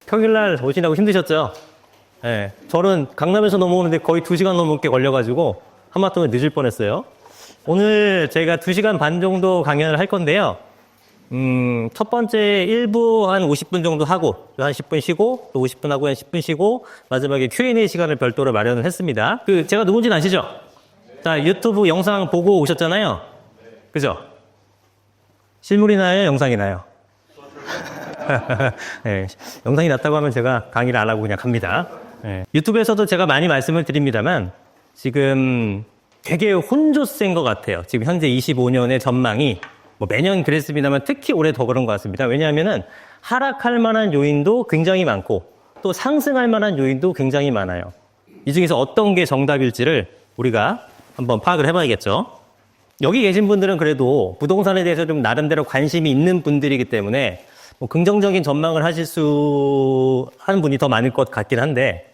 평일날 오시라고 힘드셨죠? 네, 저는 강남에서 넘어오는데 거의 2시간 넘게 걸려가지고 하마터면 늦을 뻔했어요. 오늘 저희가 2시간 반 정도 강연을 할 건데요. 첫 번째 1부 한 50분 정도 하고 한 10분 쉬고 또 50분 하고 한 10분 쉬고 마지막에 Q&A 시간을 별도로 마련을 했습니다. 제가 누군지는 아시죠? 자, 유튜브 영상 보고 오셨잖아요. 그죠? 실물이 나요? 영상이 나요? 네, 영상이 낫다고 하면 제가 강의를 안 하고 그냥 갑니다. 네. 유튜브에서도 제가 많이 말씀을 드립니다만 지금 되게 혼조세인 것 같아요. 지금 현재 25년의 전망이 뭐 매년 그랬습니다만 특히 올해 더 그런 것 같습니다. 왜냐하면은 하락할 만한 요인도 굉장히 많고 또 상승할 만한 요인도 굉장히 많아요. 이 중에서 어떤 게 정답일지를 우리가 한번 파악을 해봐야겠죠. 여기 계신 분들은 그래도 부동산에 대해서 좀 나름대로 관심이 있는 분들이기 때문에 뭐 긍정적인 전망을 하실 수 하는 분이 더 많을 것 같긴 한데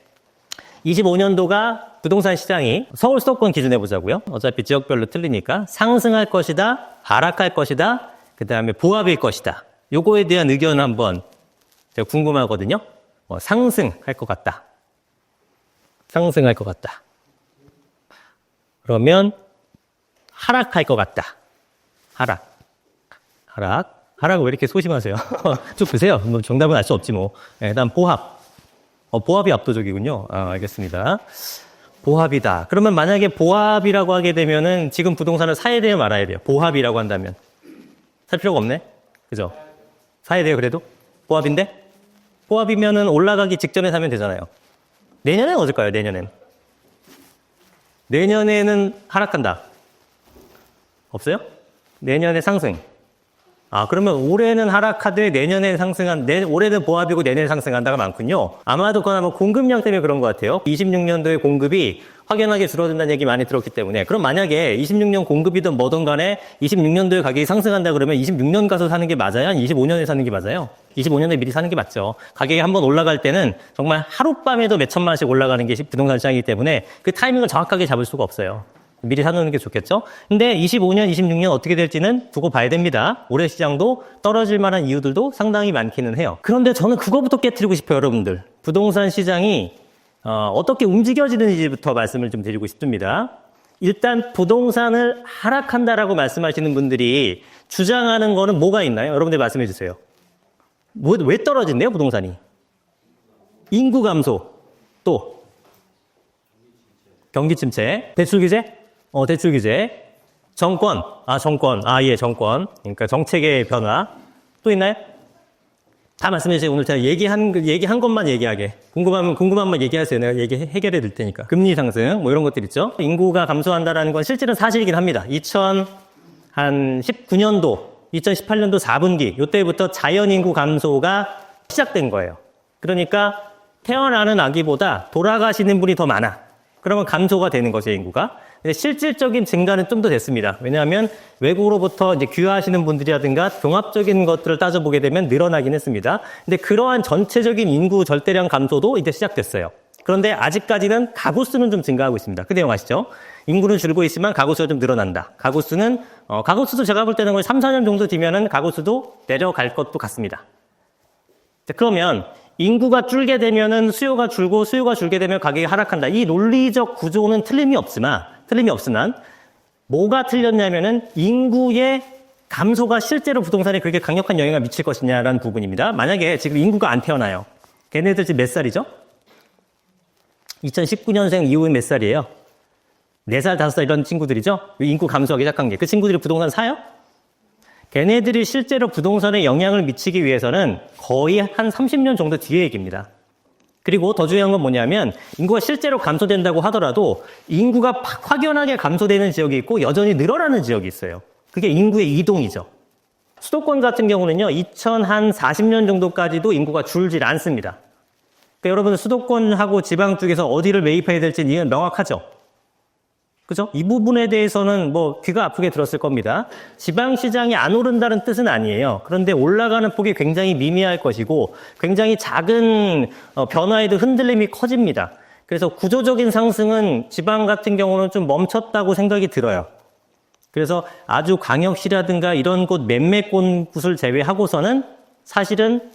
25년도가 부동산 시장이 서울 수도권 기준해 보자고요. 어차피 지역별로 틀리니까 상승할 것이다, 하락할 것이다, 그 다음에 보합일 것이다. 요거에 대한 의견을 한번 제가 궁금하거든요. 상승할 것 같다. 상승할 것 같다. 그러면 하락할 것 같다. 하락을 왜 이렇게 소심하세요? 쭉 보세요. 뭐 정답은 알 수 없지 뭐. 네, 다음 보합. 보합이 압도적이군요. 알겠습니다. 보합이다. 그러면 만약에 보합이라고 하게 되면은 지금 부동산을 사야 돼요, 말아야 돼요? 보합이라고 한다면. 살 필요가 없네? 그죠? 사야 돼요, 그래도? 보합인데? 보합이면은 올라가기 직전에 사면 되잖아요. 내년엔 어떨까요, 내년엔? 내년에는 하락한다. 없어요? 내년에 상승. 그러면 올해는 하락하되 내년에 올해는 보합이고 내년에 상승한다가 많군요. 아마도 그건 아마 공급량 때문에 그런 것 같아요. 26년도에 공급이 확연하게 줄어든다는 얘기 많이 들었기 때문에. 그럼 만약에 26년 공급이든 뭐든 간에 26년도에 가격이 상승한다 그러면 26년 가서 사는 게 맞아요? 아니면 25년에 사는 게 맞아요? 25년에 미리 사는 게 맞죠. 가격이 한번 올라갈 때는 정말 하룻밤에도 몇 천만 원씩 올라가는 게 부동산 시장이기 때문에 그 타이밍을 정확하게 잡을 수가 없어요. 미리 사놓는 게 좋겠죠? 근데 25년, 26년 어떻게 될지는 두고 봐야 됩니다. 올해 시장도 떨어질 만한 이유들도 상당히 많기는 해요. 그런데 저는 그거부터 깨트리고 싶어요, 여러분들. 부동산 시장이 어떻게 움직여지는지부터 말씀을 좀 드리고 싶습니다. 일단 부동산을 하락한다라고 말씀하시는 분들이 주장하는 거는 뭐가 있나요? 여러분들 말씀해 주세요. 왜 떨어진대요, 부동산이? 인구 감소, 또 경기 침체, 대출 규제? 대출 규제. 정권. 정권. 그러니까 정책의 변화. 또 있나요? 다 말씀해 주세요. 오늘 제가 얘기한 것만 얘기하게. 궁금한 것만 얘기하세요. 내가 해결해 드릴 테니까. 금리 상승, 뭐 이런 것들 있죠. 인구가 감소한다라는 건 실제는 사실이긴 합니다. 2019년도, 2018년도 4분기, 요때부터 자연인구 감소가 시작된 거예요. 그러니까 태어나는 아기보다 돌아가시는 분이 더 많아. 그러면 감소가 되는 거죠, 인구가. 근데 실질적인 증가는 좀 더 됐습니다. 왜냐하면 외국으로부터 이제 귀화하시는 분들이라든가 종합적인 것들을 따져보게 되면 늘어나긴 했습니다. 근데 그러한 전체적인 인구 절대량 감소도 이제 시작됐어요. 그런데 아직까지는 가구 수는 좀 증가하고 있습니다. 그 내용 아시죠? 인구는 줄고 있지만 가구 수가 좀 늘어난다. 가구 수도 제가 볼 때는 거의 3, 4년 정도 뒤면은 가구 수도 내려갈 것도 같습니다. 자, 그러면 인구가 줄게 되면은 수요가 줄고 수요가 줄게 되면 가격이 하락한다. 이 논리적 구조는 틀림이 없으나 뭐가 틀렸냐면은 인구의 감소가 실제로 부동산에 그렇게 강력한 영향을 미칠 것이냐라는 부분입니다. 만약에 지금 인구가 안 태어나요. 걔네들 지금 몇 살이죠? 2019년생 이후에 몇 살이에요? 4살, 5살 이런 친구들이죠? 인구 감소하기 시작한 게. 그 친구들이 부동산 사요? 걔네들이 실제로 부동산에 영향을 미치기 위해서는 거의 한 30년 정도 뒤의 얘기입니다. 그리고 더 중요한 건 뭐냐면 인구가 실제로 감소된다고 하더라도 인구가 확연하게 감소되는 지역이 있고 여전히 늘어나는 지역이 있어요. 그게 인구의 이동이죠. 수도권 같은 경우는요, 2040년 정도까지도 인구가 줄질 않습니다. 그러니까 여러분 수도권하고 지방 쪽에서 어디를 매입해야 될지는 명확하죠. 그죠? 이 부분에 대해서는 뭐 귀가 아프게 들었을 겁니다. 지방시장이 안 오른다는 뜻은 아니에요. 그런데 올라가는 폭이 굉장히 미미할 것이고 굉장히 작은 변화에도 흔들림이 커집니다. 그래서 구조적인 상승은 지방 같은 경우는 좀 멈췄다고 생각이 들어요. 그래서 아주 광역시라든가 이런 곳 몇몇 곳을 제외하고서는 사실은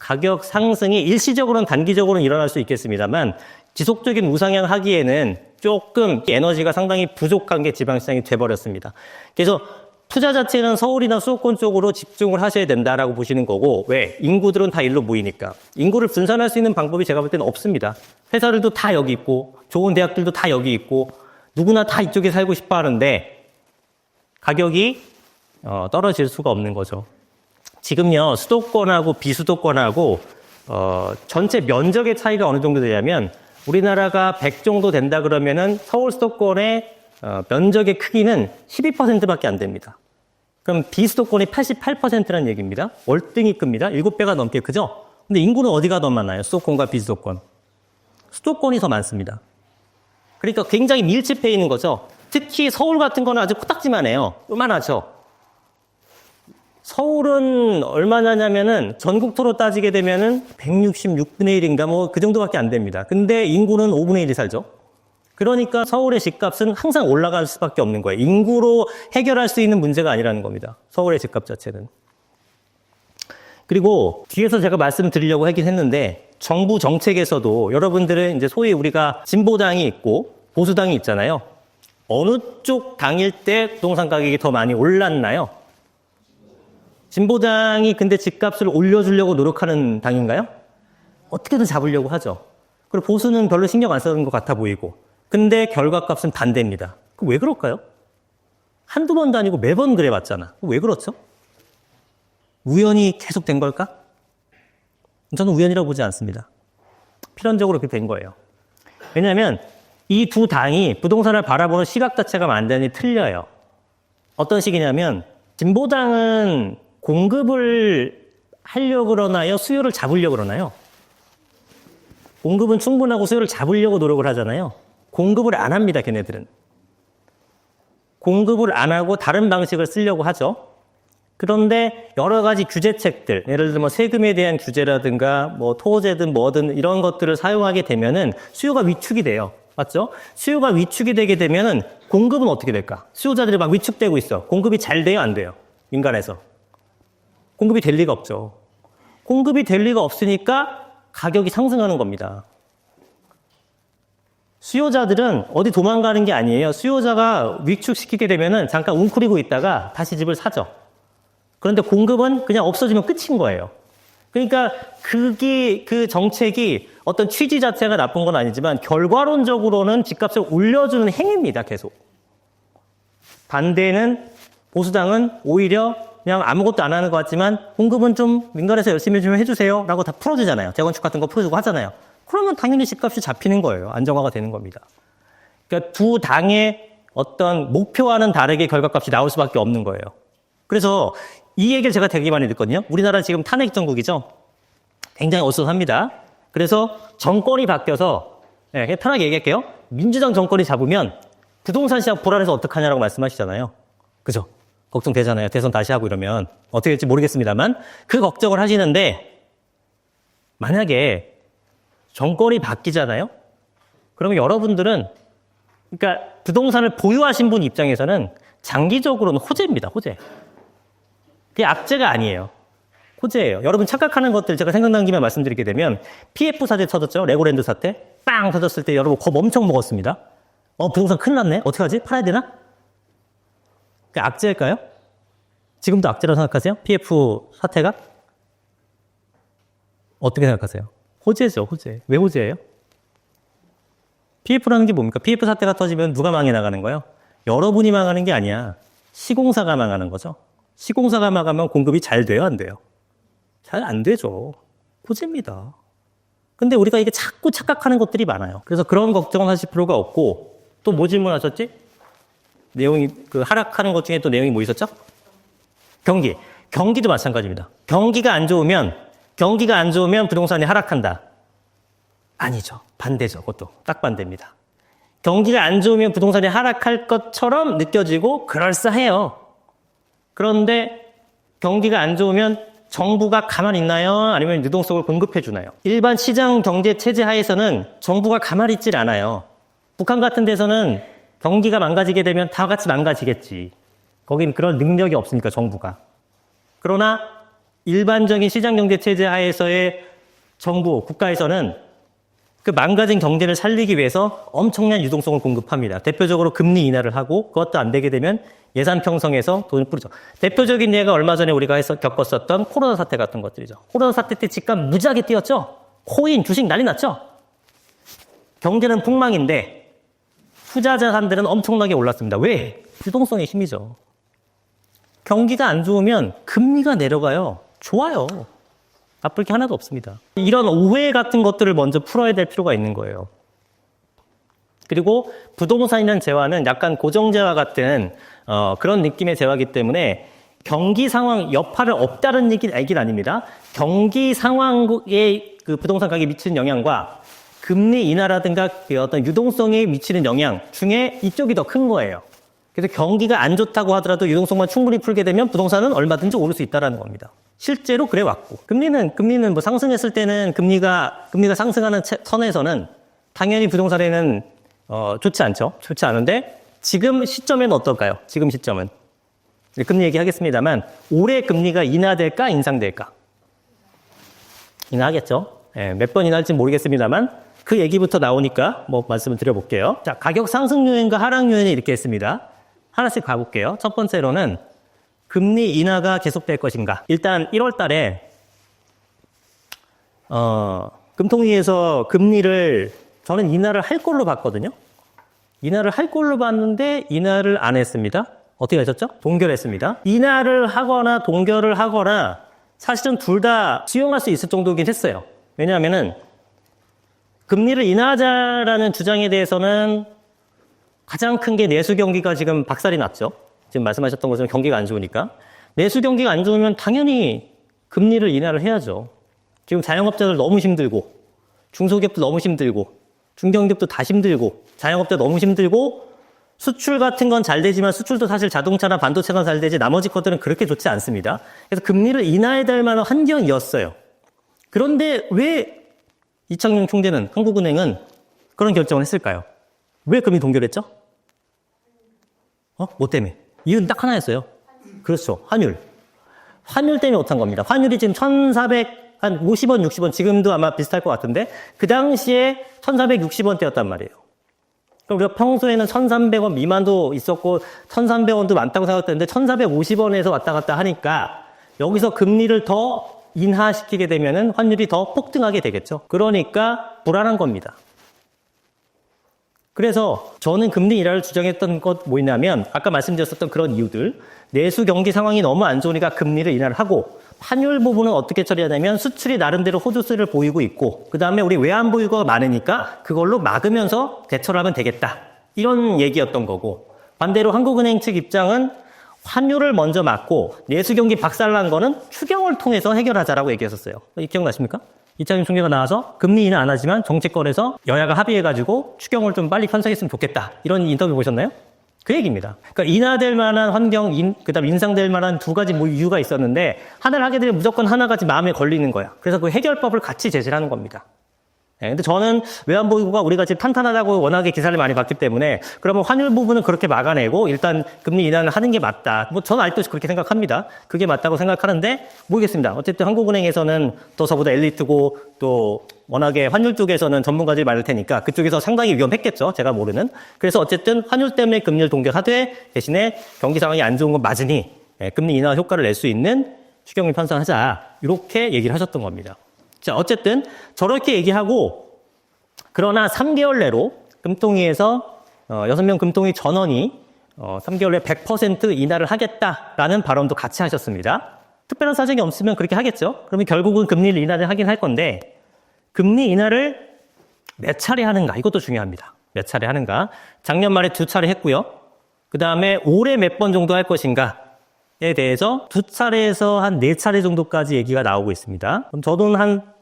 가격 상승이 일시적으로는 단기적으로는 일어날 수 있겠습니다만 지속적인 우상향 하기에는 조금 에너지가 상당히 부족한 게 지방시장이 돼버렸습니다. 그래서 투자 자체는 서울이나 수도권 쪽으로 집중을 하셔야 된다라고 보시는 거고, 왜? 인구들은 다 일로 모이니까. 인구를 분산할 수 있는 방법이 제가 볼 때는 없습니다. 회사들도 다 여기 있고, 좋은 대학들도 다 여기 있고, 누구나 다 이쪽에 살고 싶어 하는데, 가격이 떨어질 수가 없는 거죠. 지금요, 수도권하고 비수도권하고, 전체 면적의 차이가 어느 정도 되냐면, 우리나라가 100 정도 된다 그러면은 서울 수도권의 면적의 크기는 12%밖에 안 됩니다. 그럼 비수도권이 88%라는 얘기입니다. 월등히 큽니다. 7배가 넘게 크죠? 근데 인구는 어디가 더 많아요? 수도권과 비수도권. 수도권이 더 많습니다. 그러니까 굉장히 밀집해 있는 거죠. 특히 서울 같은 거는 아주 코딱지만 해요. 요만하죠. 서울은 얼마냐면은 전국토로 따지게 되면은 166분의 1인가 뭐 그 정도밖에 안 됩니다. 근데 인구는 5분의 1이 살죠. 그러니까 서울의 집값은 항상 올라갈 수밖에 없는 거예요. 인구로 해결할 수 있는 문제가 아니라는 겁니다. 서울의 집값 자체는. 그리고 뒤에서 제가 말씀드리려고 하긴 했는데 정부 정책에서도 여러분들은 이제 소위 우리가 진보당이 있고 보수당이 있잖아요. 어느 쪽 당일 때 부동산 가격이 더 많이 올랐나요? 진보당이 근데 집값을 올려주려고 노력하는 당인가요? 어떻게든 잡으려고 하죠. 그리고 보수는 별로 신경 안 쓰는 것 같아 보이고. 근데 결과값은 반대입니다. 왜 그럴까요? 한두 번도 아니고 매번 그래왔잖아. 왜 그렇죠? 우연히 계속 된 걸까? 저는 우연이라고 보지 않습니다. 필연적으로 그렇게 된 거예요. 왜냐하면 이 두 당이 부동산을 바라보는 시각 자체가 완전히 틀려요. 어떤 식이냐면 진보당은 공급을 하려고 그러나요? 수요를 잡으려고 그러나요? 공급은 충분하고 수요를 잡으려고 노력을 하잖아요. 공급을 안 합니다, 걔네들은. 공급을 안 하고 다른 방식을 쓰려고 하죠. 그런데 여러 가지 규제책들, 예를 들면 세금에 대한 규제라든가 뭐 토제든 뭐든 이런 것들을 사용하게 되면은 수요가 위축이 돼요. 맞죠? 수요가 위축이 되게 되면은 공급은 어떻게 될까? 수요자들이 막 위축되고 있어. 공급이 잘 돼요, 안 돼요? 민간에서. 공급이 될 리가 없죠. 공급이 될 리가 없으니까 가격이 상승하는 겁니다. 수요자들은 어디 도망가는 게 아니에요. 수요자가 위축시키게 되면은 잠깐 웅크리고 있다가 다시 집을 사죠. 그런데 공급은 그냥 없어지면 끝인 거예요. 그러니까 그 정책이 어떤 취지 자체가 나쁜 건 아니지만 결과론적으로는 집값을 올려주는 행위입니다, 계속. 반대는 보수당은 오히려 그냥 아무것도 안 하는 것 같지만 공급은 좀 민간에서 열심히 좀 해주세요 라고 다 풀어주잖아요. 재건축 같은 거 풀어주고 하잖아요. 그러면 당연히 집값이 잡히는 거예요. 안정화가 되는 겁니다. 그러니까 두 당의 어떤 목표와는 다르게 결과값이 나올 수밖에 없는 거예요. 그래서 이 얘기를 제가 되게 많이 듣거든요. 우리나라 지금 탄핵 정국이죠. 굉장히 어수선합니다. 그래서 정권이 바뀌어서 그냥 편하게 얘기할게요. 민주당 정권이 잡으면 부동산 시장 불안해서 어떡하냐라고 말씀하시잖아요. 그죠? 걱정되잖아요. 대선 다시 하고 이러면 어떻게 될지 모르겠습니다만 그 걱정을 하시는데 만약에 정권이 바뀌잖아요? 그러면 여러분들은 그러니까 부동산을 보유하신 분 입장에서는 장기적으로는 호재입니다. 호재. 그게 악재가 아니에요. 호재예요. 여러분 착각하는 것들 제가 생각나는 김에 말씀드리게 되면 PF 사태 터졌죠? 레고랜드 사태. 빵 터졌을 때 여러분 겁 엄청 먹었습니다. 부동산 큰일 났네. 어떡하지? 팔아야 되나? 그게 악재일까요? 지금도 악재라고 생각하세요? PF 사태가? 어떻게 생각하세요? 호재죠, 호재. 왜 호재예요? PF라는 게 뭡니까? PF 사태가 터지면 누가 망해 나가는 거예요? 여러분이 망하는 게 아니야. 시공사가 망하는 거죠. 시공사가 망하면 공급이 잘 돼요, 안 돼요? 잘 안 되죠. 호재입니다. 근데 우리가 이게 자꾸 착각하는 것들이 많아요. 그래서 그런 걱정을 하실 필요가 없고, 또 뭐 질문하셨지? 내용이, 하락하는 것 중에 또 내용이 뭐 있었죠? 경기. 경기도 마찬가지입니다. 경기가 안 좋으면 부동산이 하락한다. 아니죠. 반대죠. 그것도 딱 반대입니다. 경기가 안 좋으면 부동산이 하락할 것처럼 느껴지고 그럴싸해요. 그런데 경기가 안 좋으면 정부가 가만히 있나요? 아니면 유동성을 공급해 주나요? 일반 시장 경제 체제 하에서는 정부가 가만히 있질 않아요. 북한 같은 데서는 경기가 망가지게 되면 다 같이 망가지겠지. 거긴 그런 능력이 없으니까 정부가. 그러나 일반적인 시장 경제 체제 하에서의 정부, 국가에서는 그 망가진 경제를 살리기 위해서 엄청난 유동성을 공급합니다. 대표적으로 금리 인하를 하고 그것도 안 되게 되면 예산 편성해서 돈을 뿌리죠. 대표적인 예가 얼마 전에 우리가 겪었었던 코로나 사태 같은 것들이죠. 코로나 사태 때 집값 무지하게 뛰었죠. 코인, 주식 난리 났죠. 경제는 폭망인데 투자 자산들은 엄청나게 올랐습니다. 왜? 유동성의 힘이죠. 경기가 안 좋으면 금리가 내려가요. 좋아요. 나쁠 게 하나도 없습니다. 이런 오해 같은 것들을 먼저 풀어야 될 필요가 있는 거예요. 그리고 부동산이라는 재화는 약간 고정재화 같은 그런 느낌의 재화이기 때문에 경기 상황 여파를 없다는 얘기는 아닙니다. 경기 상황에 그 부동산 가격에 미치는 영향과 금리 인하라든가 그 어떤 유동성에 미치는 영향 중에 이쪽이 더 큰 거예요. 그래서 경기가 안 좋다고 하더라도 유동성만 충분히 풀게 되면 부동산은 얼마든지 오를 수 있다는 겁니다. 실제로 그래 왔고. 금리는 뭐 상승했을 때는 금리가 상승하는 선에서는 당연히 부동산에는 좋지 않죠. 좋지 않은데 지금 시점에는 어떨까요? 지금 시점은. 금리 얘기하겠습니다만 올해 금리가 인하될까 인상될까? 인하하겠죠. 몇 번 인하할지 모르겠습니다만 그 얘기부터 나오니까 뭐 말씀을 드려볼게요. 자, 가격 상승 요인과 하락 요인을 이렇게 했습니다. 하나씩 가볼게요. 첫 번째로는 금리 인하가 계속될 것인가. 일단 1월 달에 금통위에서 금리를 저는 인하를 할 걸로 봤거든요. 인하를 할 걸로 봤는데 인하를 안 했습니다. 어떻게 하셨죠? 동결했습니다. 인하를 하거나 동결을 하거나 사실은 둘 다 수용할 수 있을 정도긴 했어요. 왜냐하면은 금리를 인하하자라는 주장에 대해서는 가장 큰 게 내수 경기가 지금 박살이 났죠. 지금 말씀하셨던 것처럼 경기가 안 좋으니까. 내수 경기가 안 좋으면 당연히 금리를 인하를 해야죠. 지금 자영업자들 너무 힘들고 중소기업도 너무 힘들고 중견기업도 다 힘들고 자영업자 너무 힘들고 수출 같은 건 잘 되지만 수출도 사실 자동차나 반도체가 잘 되지 나머지 것들은 그렇게 좋지 않습니다. 그래서 금리를 인하해야 될 만한 환경이었어요. 그런데 왜 이창용 총재는 한국은행은 그런 결정을 했을까요? 왜 금리 동결했죠? 뭐 때문에? 이유는 딱 하나였어요. 그렇죠. 환율. 환율 때문에 못한 겁니다. 환율이 지금 1,450원, 60원, 지금도 아마 비슷할 것 같은데, 그 당시에 1,460원대였단 말이에요. 그럼 우리가 평소에는 1,300원 미만도 있었고, 1,300원도 많다고 생각했는데, 1,450원에서 왔다 갔다 하니까, 여기서 금리를 더 인하시키게 되면은 환율이 더 폭등하게 되겠죠. 그러니까 불안한 겁니다. 그래서 저는 금리 인하를 주장했던 것 뭐냐면 아까 말씀드렸었던 그런 이유들 내수 경기 상황이 너무 안 좋으니까 금리를 인하를 하고 환율 부분은 어떻게 처리하냐면 수출이 나름대로 호조세를 보이고 있고 그 다음에 우리 외환 보유고가 많으니까 그걸로 막으면서 대처를 하면 되겠다 이런 얘기였던 거고 반대로 한국은행 측 입장은 환율을 먼저 막고 내수 경기 박살난 거는 추경을 통해서 해결하자라고 얘기했었어요. 기억나십니까? 이창용 총재가 나와서 금리 인하 안 하지만 정치권에서 여야가 합의해가지고 추경을 좀 빨리 편성했으면 좋겠다. 이런 인터뷰 보셨나요? 그 얘기입니다. 그러니까 인하될 만한 환경, 그다음 인상될 만한 두 가지 이유가 있었는데 하나를 하게 되면 무조건 하나까지 마음에 걸리는 거야. 그래서 그 해결법을 같이 제시를 하는 겁니다. 근데 저는 외환보유고가 우리가 지금 탄탄하다고 워낙에 기사를 많이 봤기 때문에 그러면 환율 부분은 그렇게 막아내고 일단 금리 인하를 하는 게 맞다. 뭐 저는 아직도 그렇게 생각합니다. 그게 맞다고 생각하는데 모르겠습니다. 어쨌든 한국은행에서는 또 저보다 엘리트고 또 워낙에 환율 쪽에서는 전문가들이 많을 테니까 그쪽에서 상당히 위험했겠죠. 제가 모르는. 그래서 어쨌든 환율 때문에 금리를 동결하되 대신에 경기 상황이 안 좋은 건 맞으니 금리 인하 효과를 낼 수 있는 추경을 편성하자. 이렇게 얘기를 하셨던 겁니다. 자, 어쨌든 저렇게 얘기하고 그러나 3개월 내로 금통위에서 6명 금통위 전원이 3개월 내에 100% 인하를 하겠다라는 발언도 같이 하셨습니다. 특별한 사정이 없으면 그렇게 하겠죠. 그러면 결국은 금리를 인하를 하긴 할 건데 금리 인하를 몇 차례 하는가 이것도 중요합니다. 몇 차례 하는가. 작년 말에 2차례 했고요. 그 다음에 올해 몇 번 정도 할 것인가에 대해서 2차례에서 한 4차례 정도까지 얘기가 나오고 있습니다. 그럼 저도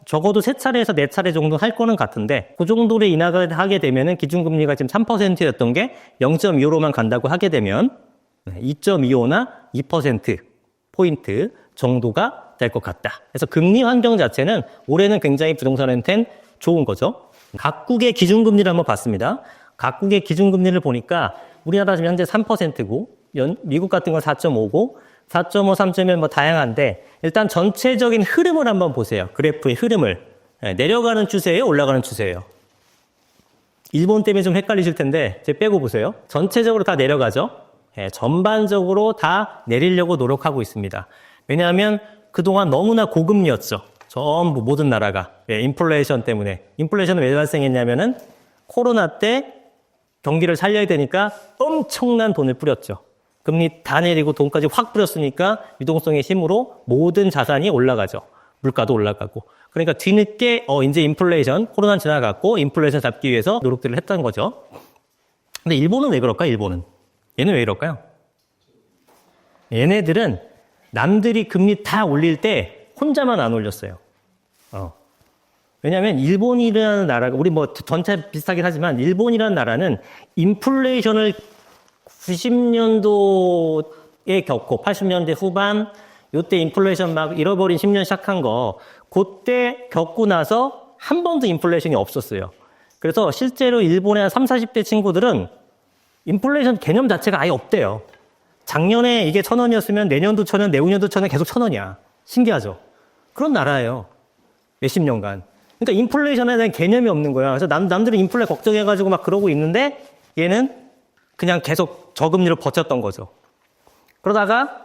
적어도 3차례에서 4차례 정도 할 거는 같은데 그 정도로 인하가 하게 되면은 기준금리가 지금 3%였던 게 0.25로만 간다고 하게 되면 2.25나 2%포인트 정도가 될 것 같다. 그래서 금리 환경 자체는 올해는 굉장히 부동산한테는 좋은 거죠. 각국의 기준금리를 한번 봤습니다. 각국의 기준금리를 보니까 우리나라 지금 현재 3%고 미국 같은 건 4.5고 4.5, 3.1 뭐 다양한데 일단 전체적인 흐름을 한번 보세요. 그래프의 흐름을. 내려가는 추세예요? 올라가는 추세예요? 일본 때문에 좀 헷갈리실 텐데 이제 빼고 보세요. 전체적으로 다 내려가죠. 전반적으로 다 내리려고 노력하고 있습니다. 왜냐하면 그동안 너무나 고금리였죠. 전부 모든 나라가. 인플레이션 때문에. 인플레이션은 왜 발생했냐면은 코로나 때 경기를 살려야 되니까 엄청난 돈을 뿌렸죠. 금리 다 내리고 돈까지 확 뿌렸으니까 유동성의 힘으로 모든 자산이 올라가죠. 물가도 올라가고. 그러니까 뒤늦게 이제 인플레이션, 코로나 지나갔고 인플레이션 잡기 위해서 노력들을 했던 거죠. 근데 일본은 왜 그럴까요? 일본은. 얘는 왜 이럴까요? 얘네들은 남들이 금리 다 올릴 때 혼자만 안 올렸어요. 왜냐하면 일본이라는 나라가 우리 뭐 전체 비슷하긴 하지만 일본이라는 나라는 인플레이션을 90년도에 겪고 80년대 후반 요때 인플레이션 막 잃어버린 10년 시작한 거 그때 겪고 나서 한 번도 인플레이션이 없었어요. 그래서 실제로 일본의 한 30, 40대 친구들은 인플레이션 개념 자체가 아예 없대요. 작년에 이게 1,000원이었으면 내년도 1,000원, 내후년도 1,000원 계속 1,000원이야. 신기하죠? 그런 나라예요. 몇십 년간. 그러니까 인플레이션에 대한 개념이 없는 거야. 그래서 남들은 인플레 걱정해가지고 막 그러고 있는데 얘는 그냥 계속 저금리로 버텼던 거죠. 그러다가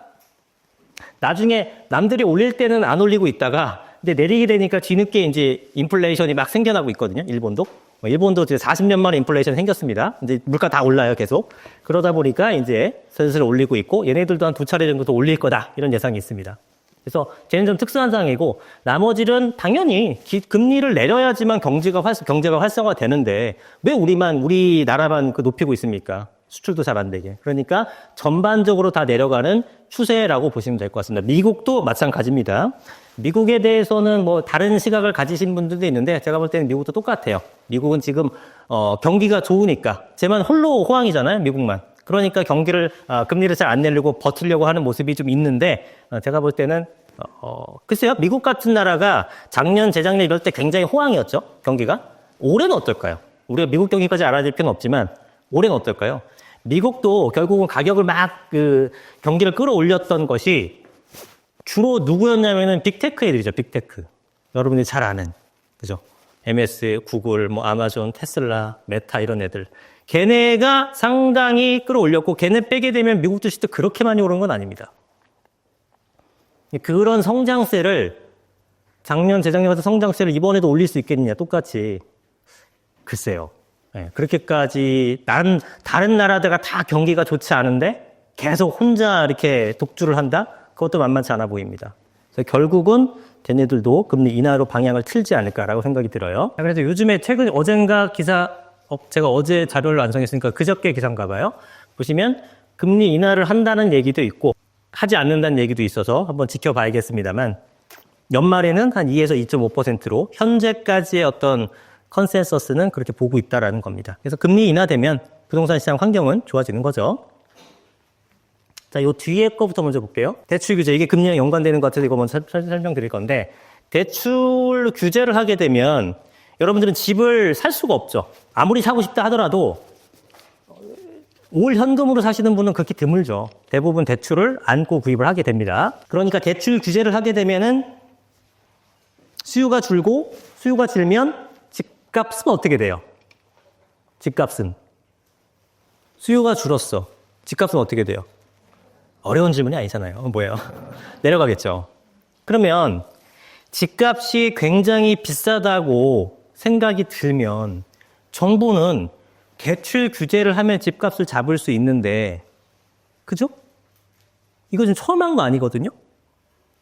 나중에 남들이 올릴 때는 안 올리고 있다가 근데 내리게 되니까 뒤늦게 이제 인플레이션이 막 생겨나고 있거든요. 일본도 이제 40년 만에 인플레이션이 생겼습니다. 이제 물가 다 올라요, 계속. 그러다 보니까 이제 슬슬 올리고 있고 얘네들도 한 2차례 정도 더 올릴 거다. 이런 예상이 있습니다. 그래서 쟤는 좀 특수한 상황이고 나머지는 당연히 금리를 내려야지만 경제가 활성화가 되는데 왜 우리나라만 높이고 있습니까? 수출도 잘 안 되게. 그러니까 전반적으로 다 내려가는 추세라고 보시면 될 것 같습니다. 미국도 마찬가지입니다. 미국에 대해서는 뭐 다른 시각을 가지신 분들도 있는데 제가 볼 때는 미국도 똑같아요. 미국은 지금 경기가 좋으니까 쟤만 홀로 호황이잖아요. 미국만. 그러니까 금리를 잘 안 내려고 버티려고 하는 모습이 좀 있는데 제가 볼 때는 글쎄요. 미국 같은 나라가 작년, 재작년 이럴 때 굉장히 호황이었죠. 경기가. 올해는 어떨까요? 우리가 미국 경기까지 알아야 될 필요는 없지만 올해는 어떨까요? 미국도 결국은 가격을 막 경기를 끌어올렸던 것이 주로 누구였냐면은 빅테크 애들이죠. 빅테크. 여러분들이 잘 아는. 그죠? MS, 구글, 뭐 아마존, 테슬라, 메타 이런 애들. 걔네가 상당히 끌어올렸고 걔네 빼게 되면 미국 주식도 그렇게 많이 오른 건 아닙니다. 그런 성장세를 작년, 재작년 같은 성장세를 이번에도 올릴 수 있겠느냐 똑같이. 글쎄요. 네, 그렇게까지 다른 나라들과 다 경기가 좋지 않은데 계속 혼자 이렇게 독주를 한다? 그것도 만만치 않아 보입니다. 그래서 결국은 걔네들도 금리 인하로 방향을 틀지 않을까라고 생각이 들어요. 그래서 요즘에 최근 어젠가 기사 제가 어제 자료를 완성했으니까 그저께 기사인가 봐요. 보시면 금리 인하를 한다는 얘기도 있고 하지 않는다는 얘기도 있어서 한번 지켜봐야겠습니다만 연말에는 한 2에서 2.5%로 현재까지의 어떤 컨센서스는 그렇게 보고 있다라는 겁니다. 그래서 금리 인하되면 부동산 시장 환경은 좋아지는 거죠. 자, 요 뒤에 거부터 먼저 볼게요. 대출 규제, 이게 금리랑 연관되는 것 같아서 이거 먼저 설명드릴 건데 대출 규제를 하게 되면 여러분들은 집을 살 수가 없죠. 아무리 사고 싶다 하더라도 올 현금으로 사시는 분은 그렇게 드물죠. 대부분 대출을 안고 구입을 하게 됩니다. 그러니까 대출 규제를 하게 되면은 수요가 줄고 수요가 줄면 집값은 어떻게 돼요? 집값은 수요가 줄었어. 집값은 어떻게 돼요? 어려운 질문이 아니잖아요. 뭐예요? 내려가겠죠. 그러면 집값이 굉장히 비싸다고 생각이 들면 정부는 대출 규제를 하면 집값을 잡을 수 있는데 그죠? 이거 지금 처음 한 거 아니거든요?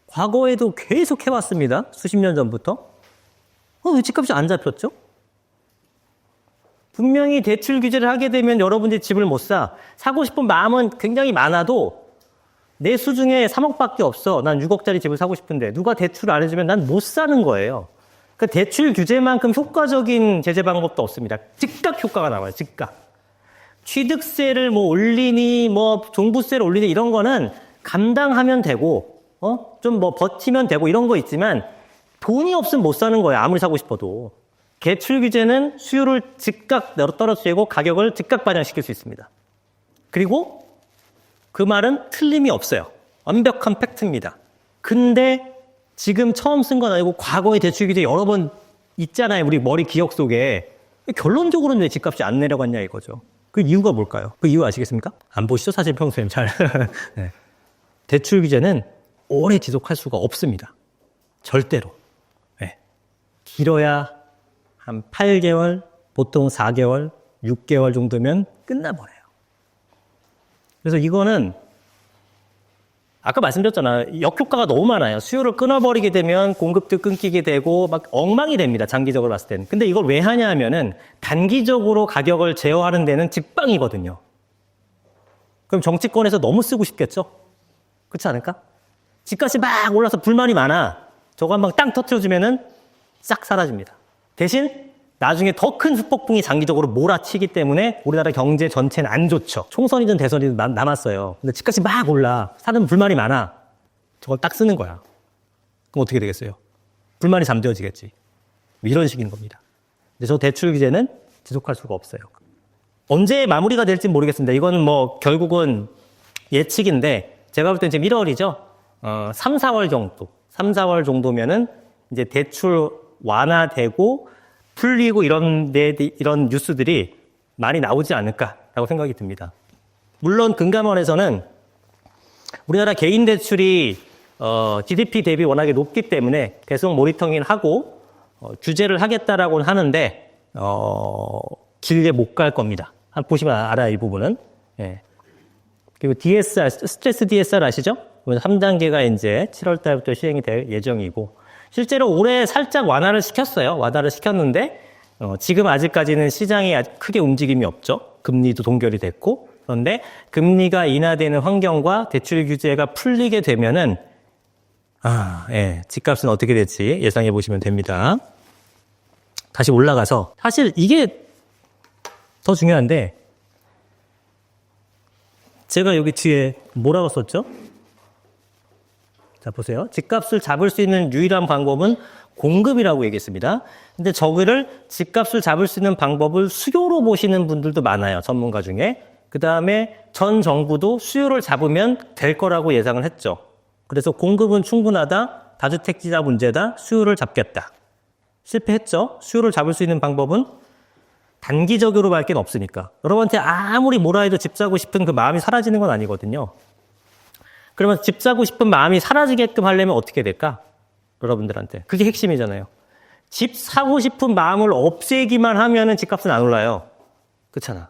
과거에도 계속 해왔습니다. 수십 년 전부터. 왜 집값이 안 잡혔죠? 분명히 대출 규제를 하게 되면 여러분들이 집을 못 사. 사고 싶은 마음은 굉장히 많아도 내 수중에 3억밖에 없어. 난 6억짜리 집을 사고 싶은데 누가 대출을 안 해주면 난 못 사는 거예요. 그 대출 규제만큼 효과적인 제재 방법도 없습니다. 즉각 효과가 나와요. 즉각. 취득세를 뭐 올리니 뭐 종부세를 올리니 이런 거는 감당하면 되고 좀 뭐 버티면 되고 이런 거 있지만 돈이 없으면 못 사는 거예요. 아무리 사고 싶어도. 대출 규제는 수요를 즉각 떨어뜨리고 가격을 즉각 반영시킬 수 있습니다. 그리고 그 말은 틀림이 없어요. 완벽한 팩트입니다. 근데 지금 처음 쓴 건 아니고 과거의 대출 규제 여러 번 있잖아요. 우리 머리 기억 속에. 결론적으로는 왜 집값이 안 내려갔냐 이거죠. 그 이유가 뭘까요? 그 이유 아시겠습니까? 안 보시죠? 사실 평소에 잘. 네. 대출 규제는 오래 지속할 수가 없습니다. 절대로. 네. 길어야 한 8개월, 보통 4개월, 6개월 정도면 끝나버려요. 그래서 이거는 아까 말씀드렸잖아요. 역효과가 너무 많아요. 수요를 끊어버리게 되면 공급도 끊기게 되고 막 엉망이 됩니다. 장기적으로 봤을 때는. 근데 이걸 왜 하냐 하면은 단기적으로 가격을 제어하는 데는 직방이거든요. 그럼 정치권에서 너무 쓰고 싶겠죠? 그렇지 않을까? 집값이 막 올라서 불만이 많아. 저거 한 방 땅 터트려주면은 싹 사라집니다. 대신 나중에 더 큰 후폭풍이 장기적으로 몰아치기 때문에 우리나라 경제 전체는 안 좋죠. 총선이든 대선이든 남았어요. 근데 집값이 막 올라. 사람은 불만이 많아. 저걸 딱 쓰는 거야. 그럼 어떻게 되겠어요? 불만이 잠재워지겠지. 이런 식인 겁니다. 근데 저 대출 규제는 지속할 수가 없어요. 언제 마무리가 될지 모르겠습니다. 이거는 뭐 결국은 예측인데 제가 볼 땐 지금 1월이죠. 3, 4월 정도. 3, 4월 정도면은 이제 대출 완화되고 풀리고 이런 뉴스들이 많이 나오지 않을까라고 생각이 듭니다. 물론 금감원에서는 우리나라 개인 대출이 GDP 대비 워낙에 높기 때문에 계속 모니터링을 하고 규제를 하겠다라고는 하는데 길게 못 갈 겁니다. 보시면 알아요, 이 부분은. 예. 그리고 DSR, 스트레스 DSR 아시죠? 3단계가 이제 7월 달부터 시행이 될 예정이고 실제로 올해 살짝 완화를 시켰어요. 완화를 시켰는데 지금 아직까지는 시장이 아주 크게 움직임이 없죠. 금리도 동결이 됐고 그런데 금리가 인하되는 환경과 대출 규제가 풀리게 되면은 집값은 어떻게 될지 예상해 보시면 됩니다. 다시 올라가서 사실 이게 더 중요한데 제가 여기 뒤에 뭐라고 썼죠? 자, 보세요. 집값을 잡을 수 있는 유일한 방법은 공급이라고 얘기했습니다. 근데 저거를 집값을 잡을 수 있는 방법을 수요로 보시는 분들도 많아요. 전문가 중에. 그 다음에 전 정부도 수요를 잡으면 될 거라고 예상을 했죠. 그래서 공급은 충분하다. 다주택지자 문제다. 수요를 잡겠다. 실패했죠. 수요를 잡을 수 있는 방법은 단기적으로밖에 없으니까. 여러분한테 아무리 뭐라 해도 집 사고 싶은 그 마음이 사라지는 건 아니거든요. 그러면 집 사고 싶은 마음이 사라지게끔 하려면 어떻게 될까? 여러분들한테. 그게 핵심이잖아요. 집 사고 싶은 마음을 없애기만 하면은 집값은 안 올라요. 그렇잖아.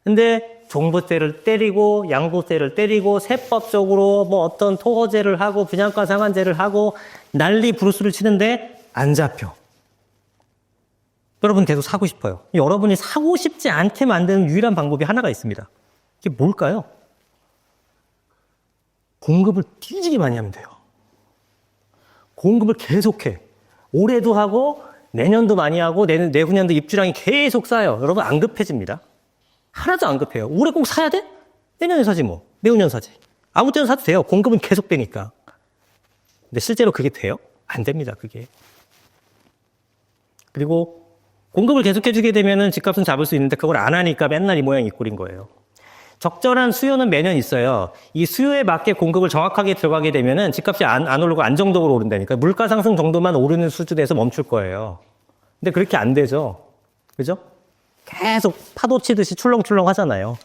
근데 종부세를 때리고 양도세를 때리고 세법적으로 뭐 어떤 토호제를 하고 분양가 상한제를 하고 난리 부르스를 치는데 안 잡혀. 여러분 계속 사고 싶어요. 여러분이 사고 싶지 않게 만드는 유일한 방법이 하나가 있습니다. 이게 뭘까요? 공급을 뒤지게 많이 하면 돼요. 공급을 계속해. 올해도 하고 내년도 많이 하고 내후년도 입주량이 계속 쌓여요. 여러분 안 급해집니다. 하나도 안 급해요. 올해 꼭 사야 돼? 내년에 사지 뭐. 내후년 사지. 아무 때나 사도 돼요. 공급은 계속 되니까. 근데 실제로 그게 돼요? 안 됩니다. 그게. 그리고 공급을 계속해주게 되면은 집값은 잡을 수 있는데 그걸 안 하니까 맨날 이 모양 이 꼴인 거예요. 적절한 수요는 매년 있어요. 이 수요에 맞게 공급을 정확하게 들어가게 되면은 집값이 안 오르고 안정적으로 오른다니까. 물가 상승 정도만 오르는 수준에서 멈출 거예요. 근데 그렇게 안 되죠. 그죠? 계속 파도 치듯이 출렁출렁 하잖아요.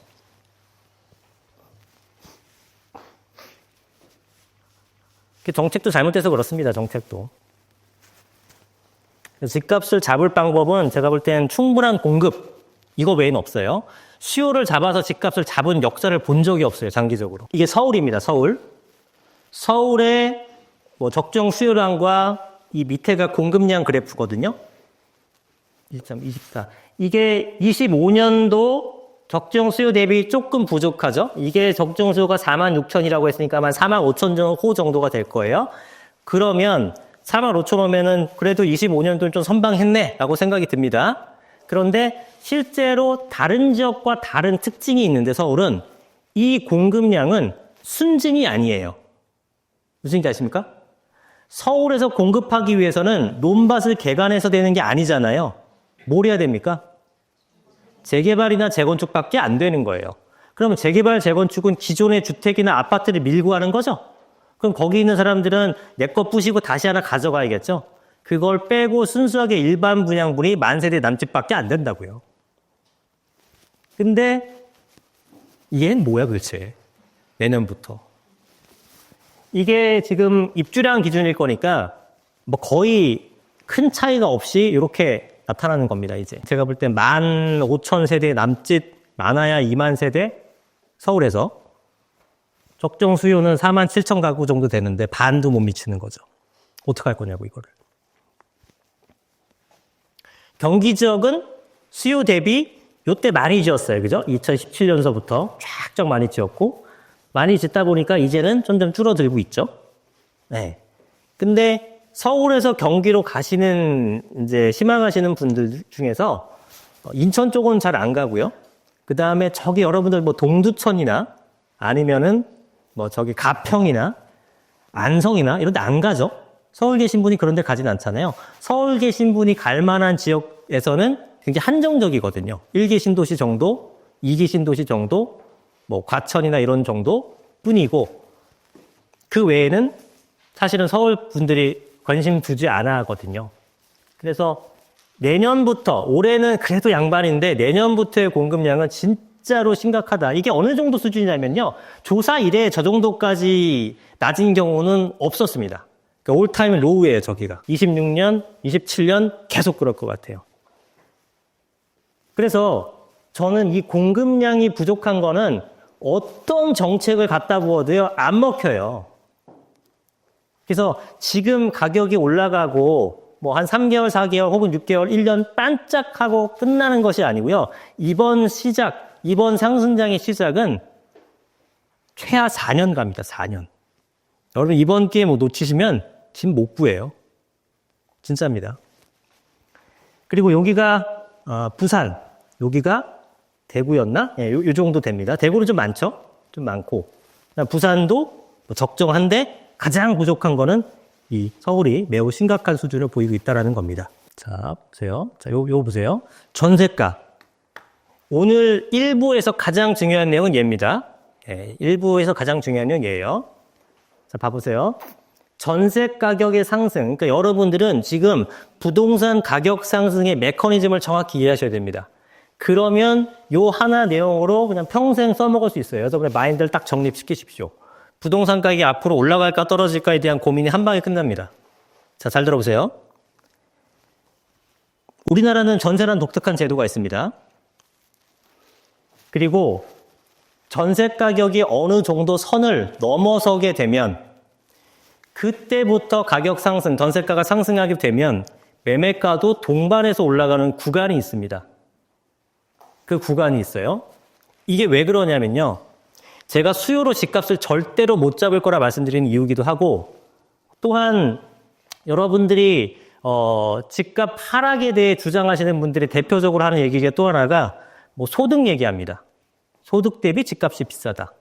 정책도 잘못돼서 그렇습니다. 정책도. 집값을 잡을 방법은 제가 볼 땐 충분한 공급, 이거 외에는 없어요. 수요를 잡아서 집값을 잡은 역사를 본 적이 없어요. 장기적으로. 이게 서울입니다. 서울. 서울의 뭐 적정 수요량과 이 밑에가 공급량 그래프거든요. 23, 24. 이게 25년도 적정 수요 대비 조금 부족하죠. 이게 적정 수요가 46,000이라고 했으니까 아마 45,000호 정도가 될 거예요. 그러면 45,000호면은 그래도 25년도는 좀 선방했네 라고 생각이 듭니다. 그런데 실제로 다른 지역과 다른 특징이 있는데 서울은 이 공급량은 순증이 아니에요. 무슨 얘기인지 아십니까? 서울에서 공급하기 위해서는 논밭을 개간해서 되는 게 아니잖아요. 뭘 해야 됩니까? 재개발이나 재건축밖에 안 되는 거예요. 그러면 재개발, 재건축은 기존의 주택이나 아파트를 밀고 하는 거죠? 그럼 거기 있는 사람들은 내 거 부시고 다시 하나 가져가야겠죠? 그걸 빼고 순수하게 일반 분양분이 만세대 남짓밖에 안 된다고요. 근데 얘는 뭐야 도대체? 내년부터. 이게 지금 입주량 기준일 거니까 뭐 거의 큰 차이가 없이 이렇게 나타나는 겁니다, 이제. 제가 볼 때 15,000세대 남짓 많아야 2만 세대 서울에서 적정 수요는 47,000 가구 정도 되는데 반도 못 미치는 거죠. 어떡할 거냐고 이거를. 경기 지역은 수요 대비 요때 많이 지었어요. 그죠? 2017년서부터 쫙쫙 많이 지었고 많이 짓다 보니까 이제는 점점 줄어들고 있죠. 네. 근데 서울에서 경기로 가시는 이제 심화가시는 분들 중에서 인천 쪽은 잘 안 가고요. 그 다음에 저기 여러분들 뭐 동두천이나 아니면은 뭐 저기 가평이나 안성이나 이런 데 안 가죠. 서울 계신 분이 그런 데 가진 않잖아요. 서울 계신 분이 갈 만한 지역에서는 굉장히 한정적이거든요. 1기 신도시 정도, 2기 신도시 정도, 뭐 과천이나 이런 정도 뿐이고 그 외에는 사실은 서울 분들이 관심 두지 않아 하거든요. 그래서 내년부터, 올해는 그래도 양반인데 내년부터의 공급량은 진짜로 심각하다. 이게 어느 정도 수준이냐면요. 조사 이래 저 정도까지 낮은 경우는 없었습니다. 그러니까 올타임 로우예요, 저기가. 26년, 27년 계속 그럴 것 같아요. 그래서 저는 이 공급량이 부족한 거는 어떤 정책을 갖다 부어도요, 안 먹혀요. 그래서 지금 가격이 올라가고 뭐 한 3개월, 4개월 혹은 6개월, 1년 반짝하고 끝나는 것이 아니고요. 이번 상승장의 시작은 최하 4년 갑니다. 4년. 여러분 이번 기회 뭐 놓치시면 집 못 구해요. 진짜입니다. 그리고 여기가 부산, 여기가 대구였나? 예, 요 정도 됩니다. 대구는 좀 많죠? 좀 많고. 부산도 뭐 적정한데 가장 부족한 거는 이 서울이 매우 심각한 수준을 보이고 있다는 겁니다. 자, 보세요. 자, 요 보세요. 전세가. 오늘 1부에서 가장 중요한 내용은 얘입니다. 예, 1부에서 가장 중요한 내용은 얘예요. 자, 봐보세요. 전세 가격의 상승. 그러니까 여러분들은 지금 부동산 가격 상승의 메커니즘을 정확히 이해하셔야 됩니다. 그러면 요 하나 내용으로 그냥 평생 써먹을 수 있어요. 여러분의 마인드를 딱 정립시키십시오. 부동산 가격이 앞으로 올라갈까 떨어질까에 대한 고민이 한 방에 끝납니다. 자, 잘 들어보세요. 우리나라는 전세라는 독특한 제도가 있습니다. 그리고 전세 가격이 어느 정도 선을 넘어서게 되면 그때부터 가격 상승, 전세가가 상승하게 되면 매매가도 동반해서 올라가는 구간이 있습니다. 그 구간이 있어요. 이게 왜 그러냐면요. 제가 수요로 집값을 절대로 못 잡을 거라 말씀드리는 이유기도 하고 또한 여러분들이 집값 하락에 대해 주장하시는 분들이 대표적으로 하는 얘기가 또 하나가 뭐 소득 얘기합니다. 소득 대비 집값이 비싸다.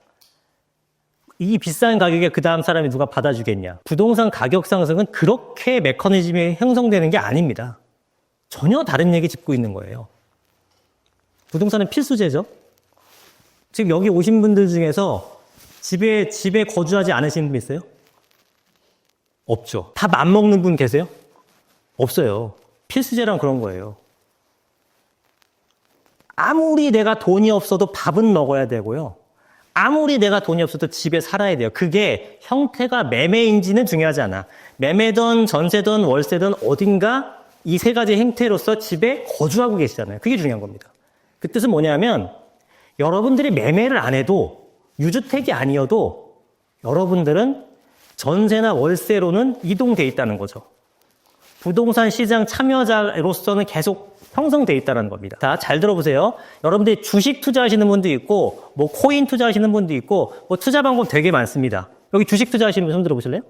이 비싼 가격에 그 다음 사람이 누가 받아주겠냐. 부동산 가격 상승은 그렇게 메커니즘이 형성되는 게 아닙니다. 전혀 다른 얘기 짚고 있는 거예요. 부동산은 필수제죠. 지금 여기 오신 분들 중에서 집에 거주하지 않으시는 분 있어요? 없죠. 다 맘먹는 분 계세요? 없어요. 필수제란 그런 거예요. 아무리 내가 돈이 없어도 밥은 먹어야 되고요. 아무리 내가 돈이 없어도 집에 살아야 돼요. 그게 형태가 매매인지는 중요하지 않아. 매매든 전세든 월세든 어딘가 이 세 가지 형태로서 집에 거주하고 계시잖아요. 그게 중요한 겁니다. 그 뜻은 뭐냐면 여러분들이 매매를 안 해도 유주택이 아니어도 여러분들은 전세나 월세로는 이동돼 있다는 거죠. 부동산 시장 참여자로서는 계속 형성돼 있다는 겁니다. 자, 잘 들어보세요. 여러분들이 주식 투자하시는 분도 있고 뭐 코인 투자하시는 분도 있고 뭐 투자 방법 되게 많습니다. 여기 주식 투자하시는 분 손 들어보실래요?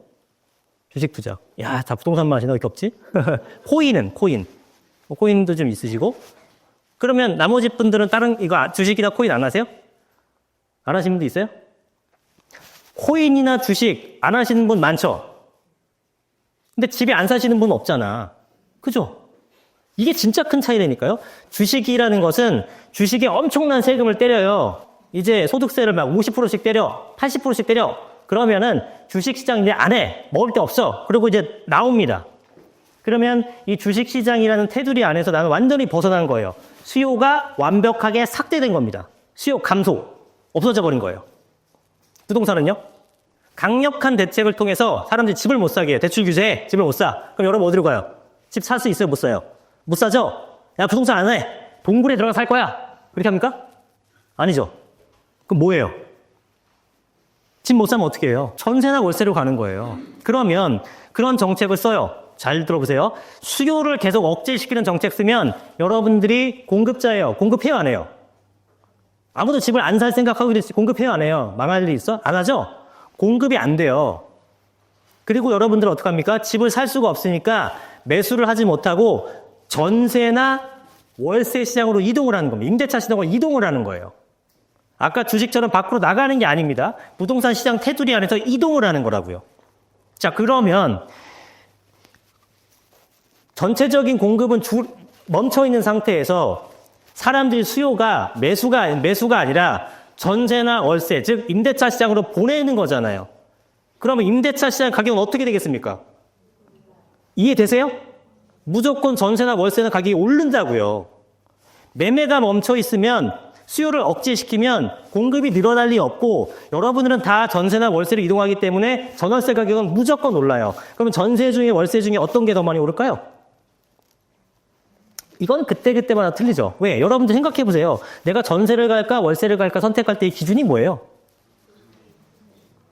주식 투자. 야, 다 부동산만 하시나? 왜 이렇게 없지? 코인. 뭐 코인도 좀 있으시고. 그러면 나머지 분들은 다른 이거 주식이나 코인 안 하세요? 안 하시는 분도 있어요? 코인이나 주식 안 하시는 분 많죠? 근데 집에 안 사시는 분은 없잖아. 그죠? 이게 진짜 큰 차이라니까요. 주식이라는 것은 주식에 엄청난 세금을 때려요. 이제 소득세를 막 50%씩 때려, 80%씩 때려. 그러면은 주식시장 이제 안 해. 먹을 데 없어. 그리고 이제 나옵니다. 그러면 이 주식시장이라는 테두리 안에서 나는 완전히 벗어난 거예요. 수요가 완벽하게 삭제된 겁니다. 수요 감소. 없어져 버린 거예요. 부동산은요? 강력한 대책을 통해서 사람들이 집을 못 사게 해요. 대출 규제해. 집을 못 사. 그럼 여러분 어디로 가요? 집 살 수 있어요? 못 사요? 못 사죠? 야, 부동산 안 해. 동굴에 들어가 살 거야. 그렇게 합니까? 아니죠. 그럼 뭐예요? 집 못 사면 어떻게 해요? 전세나 월세로 가는 거예요. 그러면 그런 정책을 써요. 잘 들어보세요. 수요를 계속 억제시키는 정책 쓰면 여러분들이 공급자예요. 공급해요, 안 해요? 아무도 집을 안 살 생각하고 공급해요, 안 해요? 망할 일 있어? 안 하죠? 공급이 안 돼요. 그리고 여러분들은 어떡합니까? 집을 살 수가 없으니까 매수를 하지 못하고 전세나 월세 시장으로 이동을 하는 겁니다. 임대차 시장으로 이동을 하는 거예요. 아까 주식처럼 밖으로 나가는 게 아닙니다. 부동산 시장 테두리 안에서 이동을 하는 거라고요. 자, 그러면 전체적인 공급은 멈춰 있는 상태에서 사람들이 수요가 매수가 아니라 전세나 월세, 즉 임대차 시장으로 보내는 거잖아요. 그러면 임대차 시장 가격은 어떻게 되겠습니까? 이해되세요? 무조건 전세나 월세나 가격이 오른다고요. 매매가 멈춰 있으면 수요를 억제시키면 공급이 늘어날 리 없고 여러분들은 다 전세나 월세를 이동하기 때문에 전월세 가격은 무조건 올라요. 그러면 전세 중에 월세 중에 어떤 게 더 많이 오를까요? 이건 그때그때마다 틀리죠. 왜? 여러분들 생각해 보세요. 내가 전세를 갈까 월세를 갈까 선택할 때의 기준이 뭐예요?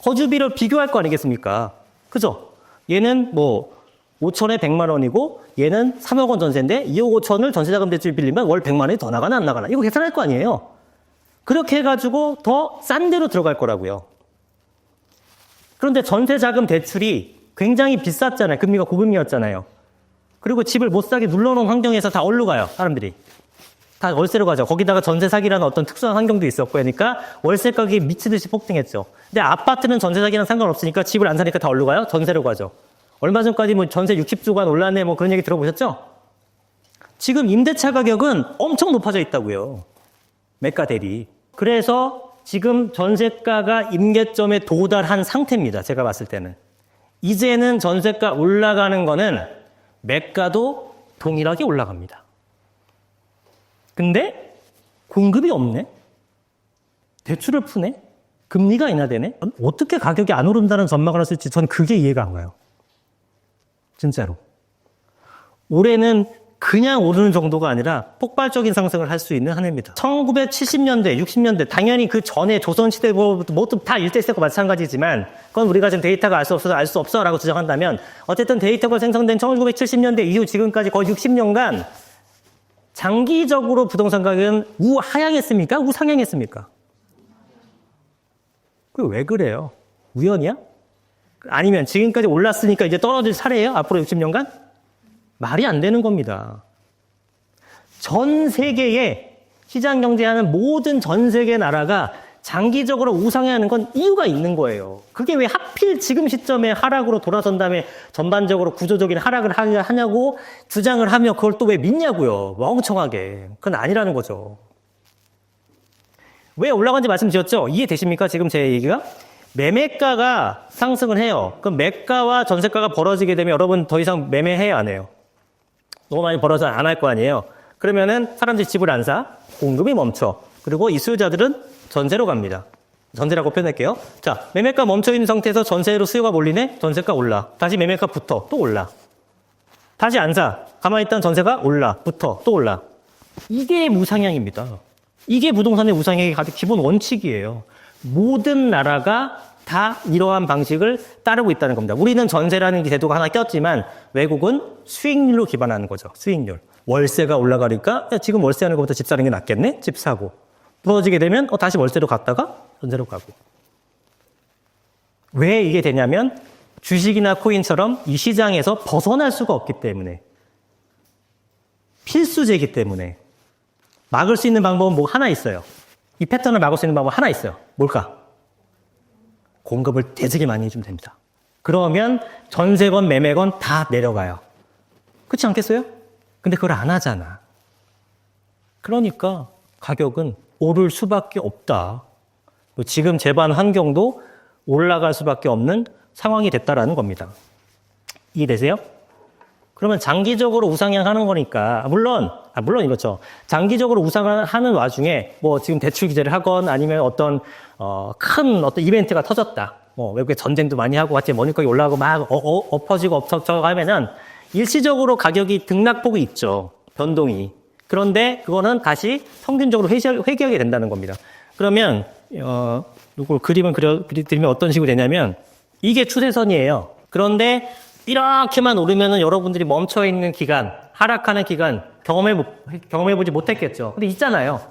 거주비를 비교할 거 아니겠습니까? 그죠? 얘는 뭐 5천에 100만 원이고 얘는 3억 원 전세인데 2억 5천을 전세자금 대출 빌리면 월 100만 원이 더 나가나 안 나가나 이거 계산할 거 아니에요. 그렇게 해가지고 더 싼 데로 들어갈 거라고요. 그런데 전세자금 대출이 굉장히 비쌌잖아요. 금리가 고금리였잖아요. 그리고 집을 못 사게 눌러놓은 환경에서 다 어디로 가요? 사람들이. 다 월세로 가죠. 거기다가 전세 사기라는 어떤 특수한 환경도 있었고 그러니까 월세 가격이 미치듯이 폭등했죠. 근데 아파트는 전세 사기랑 상관없으니까 집을 안 사니까 다 어디로 가요? 전세로 가죠. 얼마 전까지 뭐 전세 60조가 올랐네 뭐 그런 얘기 들어보셨죠? 지금 임대차 가격은 엄청 높아져 있다고요. 매가 대비. 그래서 지금 전세가가 임계점에 도달한 상태입니다. 제가 봤을 때는. 이제는 전세가 올라가는 거는 매가도 동일하게 올라갑니다. 근데 공급이 없네? 대출을 푸네? 금리가 인하되네? 어떻게 가격이 안 오른다는 전망을 했을지 전 그게 이해가 안 가요. 진짜로. 올해는 그냥 오르는 정도가 아니라 폭발적인 상승을 할 수 있는 한 해입니다. 1970년대, 60년대, 당연히 그 전에 조선시대 뭐도 다 일대시대고 마찬가지지만 그건 우리가 지금 데이터가 알 수 없어서 알 수 없어라고 주장한다면 어쨌든 데이터가 생성된 1970년대 이후 지금까지 거의 60년간 장기적으로 부동산 가격은 우하향했습니까? 우상향했습니까? 그게 왜 그래요? 우연이야? 아니면 지금까지 올랐으니까 이제 떨어질 차례예요? 앞으로 60년간? 말이 안 되는 겁니다. 전 세계의 시장 경제하는 모든 전 세계 나라가 장기적으로 우상향하는 건 이유가 있는 거예요. 그게 왜 하필 지금 시점에 하락으로 돌아선 다음에 전반적으로 구조적인 하락을 하냐고 주장을 하며 그걸 또 왜 믿냐고요. 멍청하게. 그건 아니라는 거죠. 왜 올라간지 말씀드렸죠? 이해되십니까? 지금 제 얘기가? 매매가가 상승을 해요. 그럼 매가와 전세가가 벌어지게 되면 여러분 더 이상 매매해요, 안 해요? 너무 많이 벌어서 안 할 거 아니에요? 그러면은 사람들이 집을 안 사, 공급이 멈춰. 그리고 이 수요자들은 전세로 갑니다. 전세라고 표현할게요. 자, 매매가 멈춰 있는 상태에서 전세로 수요가 몰리네? 전세가 올라. 다시 매매가 붙어. 또 올라. 다시 안 사. 가만히 있던 전세가 올라. 붙어. 또 올라. 이게 무상향입니다. 이게 부동산의 우상향의 가장 기본 원칙이에요. 모든 나라가 다 이러한 방식을 따르고 있다는 겁니다. 우리는 전세라는 제도가 하나 꼈지만 외국은 수익률로 기반하는 거죠. 수익률. 월세가 올라가니까 야, 지금 월세하는 것보다 집 사는 게 낫겠네? 집 사고. 부러지게 되면 다시 월세로 갔다가 전세로 가고. 왜 이게 되냐면 주식이나 코인처럼 이 시장에서 벗어날 수가 없기 때문에. 필수제이기 때문에. 막을 수 있는 방법은 뭐 하나 있어요. 이 패턴을 막을 수 있는 방법 하나 있어요. 뭘까? 공급을 되게 많이 해주면 됩니다. 그러면 전세건 매매건 다 내려가요. 그렇지 않겠어요? 근데 그걸 안 하잖아. 그러니까 가격은 오를 수밖에 없다. 지금 재반 환경도 올라갈 수밖에 없는 상황이 됐다라는 겁니다. 이해되세요? 그러면 장기적으로 우상향하는 거니까 물론 이렇죠. 장기적으로 우상향하는 와중에 뭐 지금 대출 규제를 하건 아니면 어떤 큰 어떤 이벤트가 터졌다. 뭐 외국에 전쟁도 많이 하고 같이 머니까지 올라가고 막 엎어지고 엎쳐져 가면은 일시적으로 가격이 등락폭이 있죠. 변동이. 그런데 그거는 다시 평균적으로 회귀하게 된다는 겁니다. 그러면 이걸 그림을 그려드리면 어떤 식으로 되냐면 이게 추세선이에요. 그런데 이렇게만 오르면은 여러분들이 멈춰 있는 기간, 하락하는 기간 경험해보지 못했겠죠. 근데 있잖아요.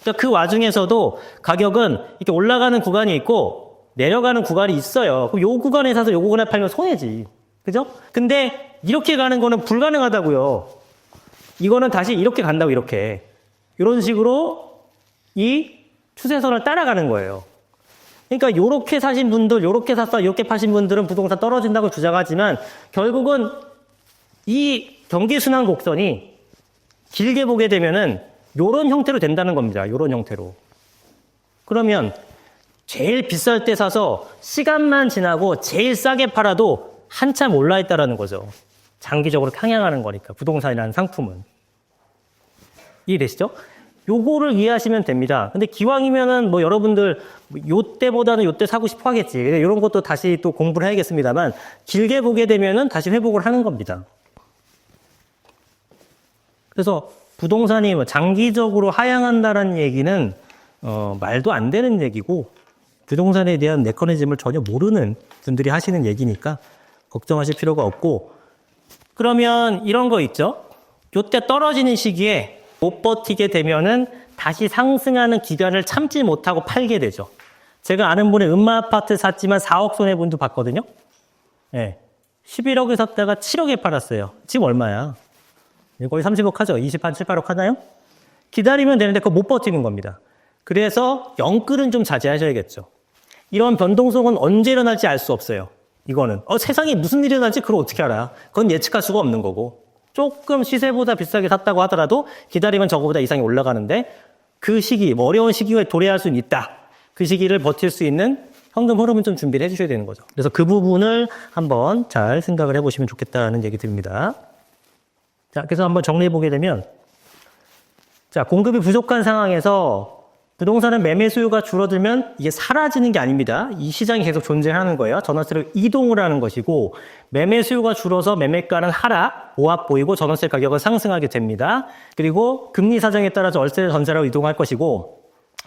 그러니까 그 와중에서도 가격은 이렇게 올라가는 구간이 있고 내려가는 구간이 있어요. 그럼 요 구간에 사서 요 구간에 팔면 손해지. 그죠? 근데 이렇게 가는 거는 불가능하다고요. 이거는 다시 이렇게 간다고 이렇게. 이런 식으로 이 추세선을 따라가는 거예요. 그러니까 요렇게 사신 분들, 요렇게 샀다, 요렇게 파신 분들은 부동산 떨어진다고 주장하지만 결국은 이 경기순환 곡선이 길게 보게 되면은 요런 형태로 된다는 겁니다. 요런 형태로. 그러면 제일 비쌀 때 사서 시간만 지나고 제일 싸게 팔아도 한참 올라있다라는 거죠. 장기적으로 향양하는 거니까 부동산이라는 상품은. 이해되시죠? 요거를 이해하시면 됩니다. 근데 기왕이면은 뭐 여러분들 요때보다는 요때 사고 싶어 하겠지. 이런 것도 다시 또 공부를 해야겠습니다만 길게 보게 되면은 다시 회복을 하는 겁니다. 그래서 부동산이 뭐 장기적으로 하향한다는 얘기는 말도 안 되는 얘기고 부동산에 대한 메커니즘을 전혀 모르는 분들이 하시는 얘기니까 걱정하실 필요가 없고 그러면 이런 거 있죠. 요때 떨어지는 시기에 못 버티게 되면은 다시 상승하는 기간을 참지 못하고 팔게 되죠. 제가 아는 분의 음마아파트 샀지만 4억 손해본도 봤거든요. 예. 11억에 샀다가 7억에 팔았어요. 지금 얼마야? 거의 30억 하죠? 20한 7, 8억 하나요? 기다리면 되는데 그거 못 버티는 겁니다. 그래서 영끌은 좀 자제하셔야겠죠. 이런 변동성은 언제 일어날지 알 수 없어요. 이거는. 세상에 무슨 일이 일어날지 그걸 어떻게 알아요? 그건 예측할 수가 없는 거고. 조금 시세보다 비싸게 샀다고 하더라도 기다리면 저거보다 이상이 올라가는데 그 시기, 뭐 어려운 시기에 도래할 수는 있다. 그 시기를 버틸 수 있는 현금 흐름은 좀 준비를 해주셔야 되는 거죠. 그래서 그 부분을 한번 잘 생각을 해보시면 좋겠다는 얘기 드립니다. 자, 그래서 한번 정리해보게 되면 자, 공급이 부족한 상황에서 부동산은 매매 수요가 줄어들면 이게 사라지는 게 아닙니다. 이 시장이 계속 존재하는 거예요. 전월세로 이동을 하는 것이고 매매 수요가 줄어서 매매가는 하락, 보합 보이고 전월세 가격은 상승하게 됩니다. 그리고 금리 사정에 따라서 월세 전세로 이동할 것이고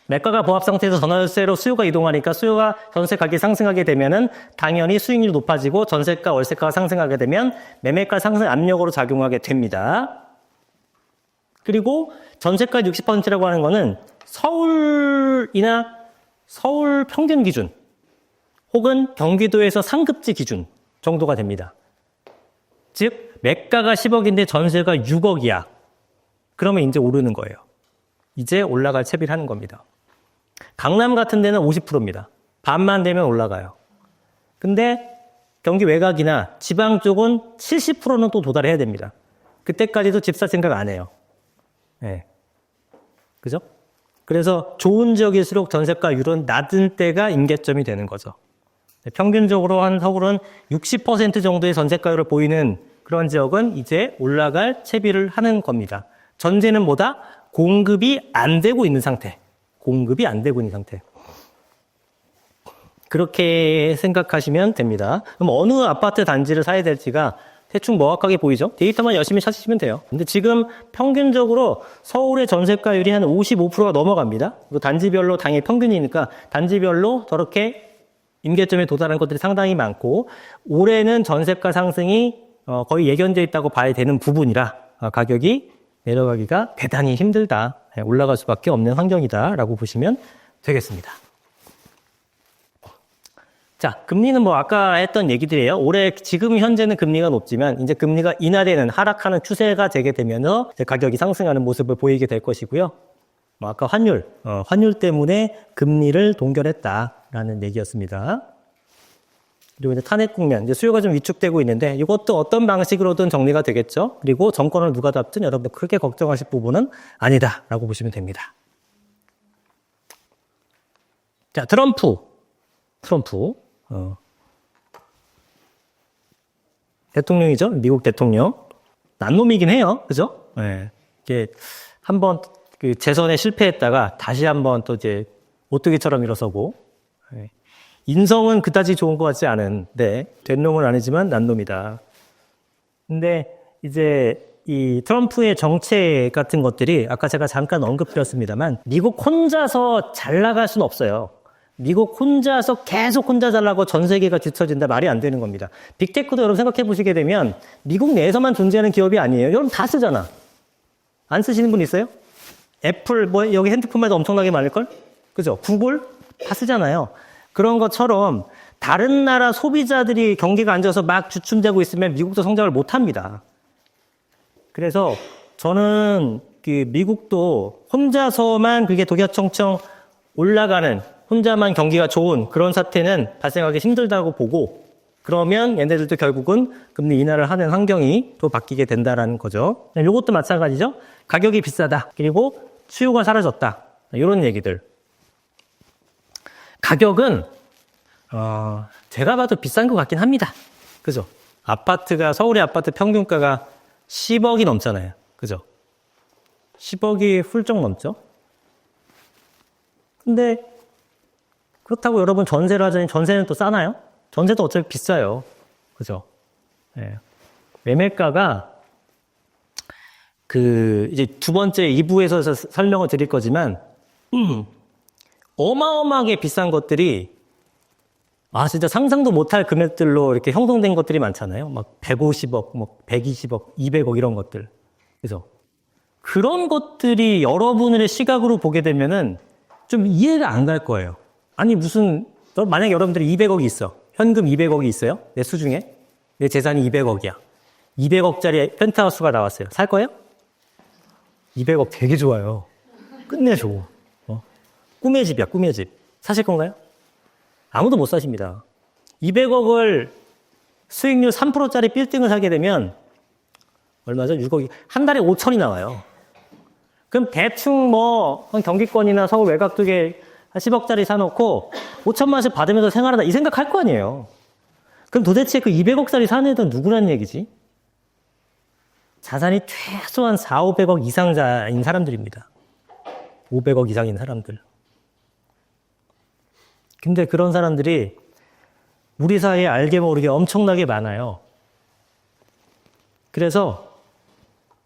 매가가 보합 상태에서 전월세로 수요가 이동하니까 수요가 전세 가격이 상승하게 되면은 당연히 수익률이 높아지고 전세가, 월세가가 상승하게 되면 매매가 상승 압력으로 작용하게 됩니다. 그리고 전세가 60%라고 하는 거는 서울이나 서울 평균 기준 혹은 경기도에서 상급지 기준 정도가 됩니다. 즉 매가가 10억인데 전세가 6억이야. 그러면 이제 오르는 거예요. 이제 올라갈 채비를 하는 겁니다. 강남 같은 데는 50%입니다. 반만 되면 올라가요. 근데 경기 외곽이나 지방 쪽은 70%는 또 도달해야 됩니다. 그때까지도 집 살 생각 안 해요. 네. 그죠? 그래서 좋은 지역일수록 전세가율은 낮은 때가 임계점이 되는 거죠. 평균적으로 한 서울은 60% 정도의 전세가율을 보이는 그런 지역은 이제 올라갈 채비를 하는 겁니다. 전제는 뭐다? 공급이 안 되고 있는 상태. 공급이 안 되고 있는 상태. 그렇게 생각하시면 됩니다. 그럼 어느 아파트 단지를 사야 될지가 대충 명확하게 보이죠? 데이터만 열심히 찾으시면 돼요. 근데 지금 평균적으로 서울의 전세가율이 한 55%가 넘어갑니다. 그리고 단지별로 당연히 평균이니까 단지별로 저렇게 임계점에 도달하는 것들이 상당히 많고 올해는 전세가 상승이 거의 예견되어 있다고 봐야 되는 부분이라 가격이 내려가기가 대단히 힘들다. 올라갈 수밖에 없는 환경이다라고 보시면 되겠습니다. 자, 금리는 뭐 아까 했던 얘기들이에요. 올해 지금 현재는 금리가 높지만 이제 금리가 인하되는 하락하는 추세가 되게 되면서 가격이 상승하는 모습을 보이게 될 것이고요. 뭐 아까 환율 때문에 금리를 동결했다라는 얘기였습니다. 그리고 이제 탄핵 국면, 이제 수요가 좀 위축되고 있는데 이것도 어떤 방식으로든 정리가 되겠죠. 그리고 정권을 누가 잡든 여러분들 크게 걱정하실 부분은 아니다라고 보시면 됩니다. 자, 트럼프. 대통령이죠. 미국 대통령. 난놈이긴 해요. 그죠? 예. 이게 한번 그 재선에 실패했다가 다시 한번 또 이제 오뚜기처럼 일어서고. 예. 인성은 그다지 좋은 것 같지 않은데, 된 놈은 아니지만 난놈이다. 근데 이제 이 트럼프의 정책 같은 것들이 아까 제가 잠깐 언급드렸습니다만 미국 혼자서 잘 나갈 수는 없어요. 미국 혼자서 계속 혼자 잘 나고 전 세계가 뒤처진다 말이 안 되는 겁니다. 빅테크도 여러분 생각해 보시게 되면 미국 내에서만 존재하는 기업이 아니에요. 여러분 다 쓰잖아. 안 쓰시는 분 있어요? 애플 뭐 여기 핸드폰만 해도 엄청나게 많을걸? 그죠? 구글 다 쓰잖아요. 그런 것처럼 다른 나라 소비자들이 경기가 안 좋아서 막 주춤되고 있으면 미국도 성장을 못 합니다. 그래서 저는 그 미국도 혼자서만 그게 독야청청 올라가는 혼자만 경기가 좋은 그런 사태는 발생하기 힘들다고 보고 그러면 얘네들도 결국은 금리 인하를 하는 환경이 또 바뀌게 된다라는 거죠. 이것도 마찬가지죠. 가격이 비싸다. 그리고 수요가 사라졌다. 이런 얘기들. 가격은 제가 봐도 비싼 것 같긴 합니다. 그죠? 아파트가 서울의 아파트 평균가가 10억이 넘잖아요. 그죠? 10억이 훌쩍 넘죠? 근데 그렇다고 여러분 전세를 하자니 전세는 또 싸나요? 전세도 어차피 비싸요. 그죠? 예. 매매가가 이제 두 번째 2부에서 설명을 드릴 거지만 어마어마하게 비싼 것들이 진짜 상상도 못할 금액들로 이렇게 형성된 것들이 많잖아요. 막 150억, 뭐 120억, 200억 이런 것들. 그죠? 그런 것들이 여러분의 시각으로 보게 되면은 좀 이해가 안 갈 거예요. 아니 만약에 여러분들이 200억이 있어. 현금 200억이 있어요. 내 수중에. 내 재산이 200억이야. 200억짜리 펜트하우스가 나왔어요. 살 거예요? 200억 되게 좋아요. 끝내줘. 꿈의 집이야, 꿈의 집. 사실 건가요? 아무도 못 사십니다. 200억을 수익률 3%짜리 빌딩을 사게 되면 얼마죠? 6억이. 한 달에 5천이 나와요. 그럼 대충 경기권이나 서울 외곽 쪽에 한 10억짜리 사놓고 5천만 원씩 받으면서 생활하다 이 생각할 거 아니에요. 그럼 도대체 그 200억짜리 사는 애들은 누구란 얘기지? 자산이 최소한 4, 500억 이상자인 사람들입니다. 500억 이상인 사람들. 근데 그런 사람들이 우리 사회에 알게 모르게 엄청나게 많아요. 그래서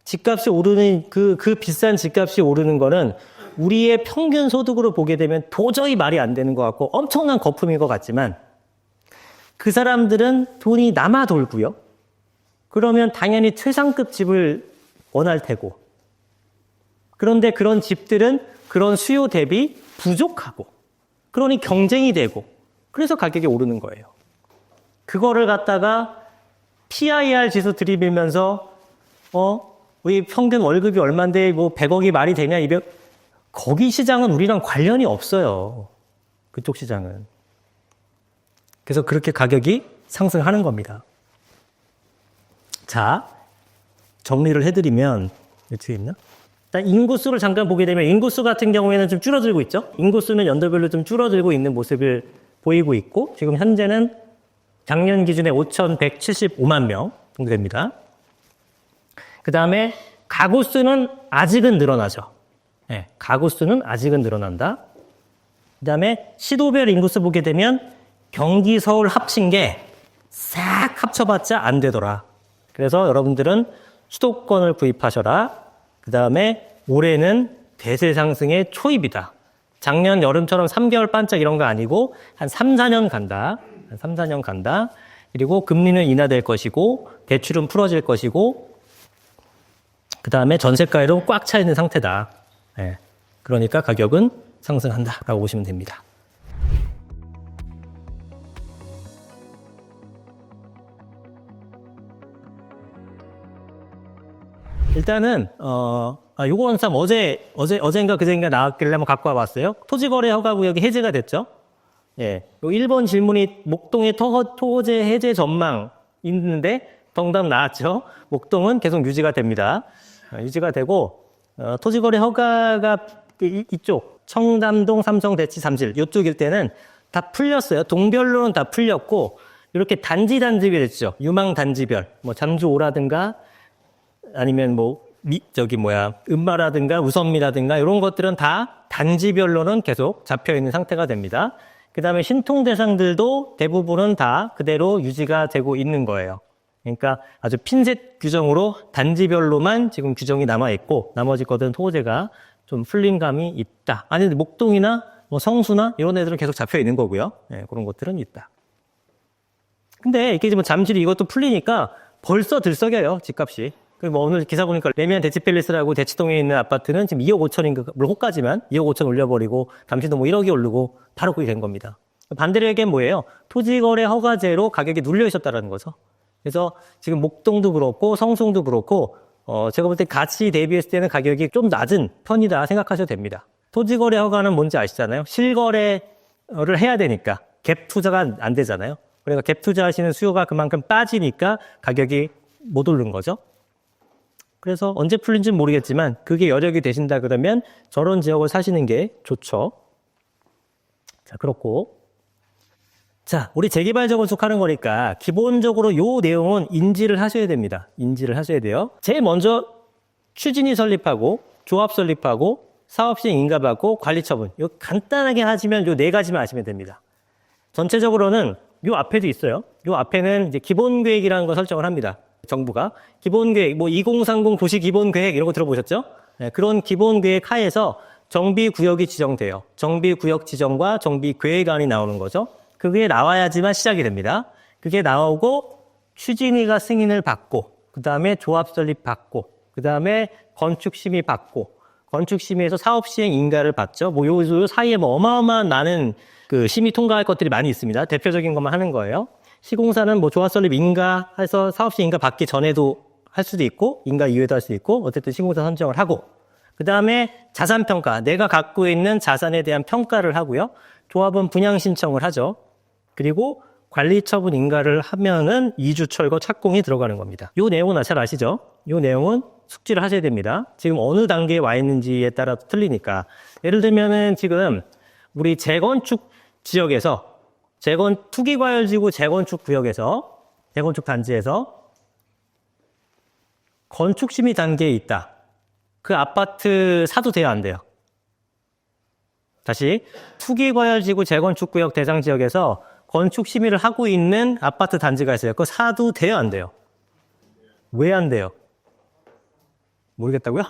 집값이 오르는 그 비싼 집값이 오르는 거는 우리의 평균 소득으로 보게 되면 도저히 말이 안 되는 것 같고 엄청난 거품인 것 같지만 그 사람들은 돈이 남아 돌고요. 그러면 당연히 최상급 집을 원할 테고 그런데 그런 집들은 그런 수요 대비 부족하고 그러니 경쟁이 되고 그래서 가격이 오르는 거예요. 그거를 갖다가 PIR 지수 들이밀면서 우리 평균 월급이 얼만데 100억이 말이 되냐 200 거기 시장은 우리랑 관련이 없어요. 그쪽 시장은. 그래서 그렇게 가격이 상승하는 겁니다. 자, 정리를 해드리면 어떻게 있나? 일단 인구수를 잠깐 보게 되면 인구수 같은 경우에는 좀 줄어들고 있죠. 인구수는 연도별로 좀 줄어들고 있는 모습을 보이고 있고 지금 현재는 작년 기준에 5,175만 명 정도 됩니다. 그 다음에 가구 수는 아직은 늘어나죠. 네, 가구 수는 아직은 늘어난다. 그 다음에 시도별 인구수 보게 되면 경기, 서울 합친 게 싹 합쳐봤자 안 되더라. 그래서 여러분들은 수도권을 구입하셔라. 그 다음에 올해는 대세 상승의 초입이다. 작년 여름처럼 3개월 반짝 이런 거 아니고 한 3, 4년 간다. 한 3, 4년 간다. 그리고 금리는 인하될 것이고 대출은 풀어질 것이고 그 다음에 전세가에도 꽉 차 있는 상태다. 네. 그러니까 가격은 상승한다라고 보시면 됩니다. 일단은 요거는 참 어젠가 그젠가 나왔길래 한번 갖고 와봤어요. 토지거래 허가구역이 해제가 됐죠. 예, 요 1번 질문이 목동의 토지 해제 전망 있는데 정답 나왔죠. 목동은 계속 유지가 됩니다. 유지가 되고 토지거래 허가가 이쪽 청담동, 삼성, 대치, 잠실 이쪽일 때는 다 풀렸어요. 동별로는 다 풀렸고 이렇게 단지별 있죠. 유망 단지별. 뭐 잠주오라든가 아니면 뭐 음마라든가 우선미라든가 이런 것들은 다 단지별로는 계속 잡혀 있는 상태가 됩니다. 그다음에 신통 대상들도 대부분은 다 그대로 유지가 되고 있는 거예요. 그러니까 아주 핀셋 규정으로 단지별로만 지금 규정이 남아 있고 나머지 것들은 토제가 좀 풀린 감이 있다. 아니 목동이나 뭐 성수나 이런 애들은 계속 잡혀 있는 거고요. 네, 그런 것들은 있다. 근데 이렇게 뭐 잠실이 이것도 풀리니까 벌써 들썩여요, 집값이. 뭐 오늘 기사 보니까 레미안 대치팰리스라고 대치동에 있는 아파트는 지금 2억 5천인가, 물론 호가지만 2억 5천 올려버리고 잠실도 뭐 1억이 오르고 바로 그게 된 겁니다. 반대로 얘기하면 뭐예요? 토지거래 허가제로 가격이 눌려 있었다라는 거죠. 그래서 지금 목동도 그렇고 성송도 그렇고 제가 볼 때 가치 대비했을 때는 가격이 좀 낮은 편이다 생각하셔도 됩니다. 토지거래 허가는 뭔지 아시잖아요. 실거래를 해야 되니까 갭 투자가 안 되잖아요. 그러니까 갭 투자하시는 수요가 그만큼 빠지니까 가격이 못 오른 거죠. 그래서 언제 풀린지는 모르겠지만 그게 여력이 되신다 그러면 저런 지역을 사시는 게 좋죠. 자, 그렇고 자, 우리 재개발 재건축하는 거니까 기본적으로 요 내용은 인지를 하셔야 됩니다. 인지를 하셔야 돼요. 제일 먼저 추진위 설립하고 조합 설립하고 사업시행 인가받고 관리처분. 요 간단하게 하시면 요 네 가지만 아시면 됩니다. 전체적으로는 요 앞에도 있어요. 요 앞에는 이제 기본계획이라는 거 설정을 합니다. 정부가 기본계획, 뭐 2030 도시기본계획 이런 거 들어보셨죠? 네, 그런 기본계획 하에서 정비구역이 지정돼요. 정비구역 지정과 정비계획안이 나오는 거죠. 그게 나와야지만 시작이 됩니다. 그게 나오고 추진위가 승인을 받고 그 다음에 조합 설립 받고 그 다음에 건축심의 받고 건축심의에서 사업시행 인가를 받죠. 뭐 요 사이에 뭐 어마어마한 많은 그 심의 통과할 것들이 많이 있습니다. 대표적인 것만 하는 거예요. 시공사는 뭐 조합 설립 인가 해서 사업시 인가 받기 전에도 할 수도 있고 인가 이후에도 할 수 있고 어쨌든 시공사 선정을 하고 그 다음에 자산평가 내가 갖고 있는 자산에 대한 평가를 하고요. 조합은 분양 신청을 하죠. 그리고 관리처분 인가를 하면은 이주 철거 착공이 들어가는 겁니다. 이 내용은 잘 아시죠? 이 내용은 숙지를 하셔야 됩니다. 지금 어느 단계에 와 있는지에 따라 틀리니까 예를 들면은 지금 우리 재건축 지역에서 투기과열지구 재건축 구역에서 재건축 단지에서 건축심의 단계에 있다. 그 아파트 사도 돼요, 안 돼요? 다시 투기과열지구 재건축구역 대상 지역에서 건축심의를 하고 있는 아파트 단지가 있어요. 그거 사도 돼요, 안 돼요? 왜 안 돼요? 모르겠다고요?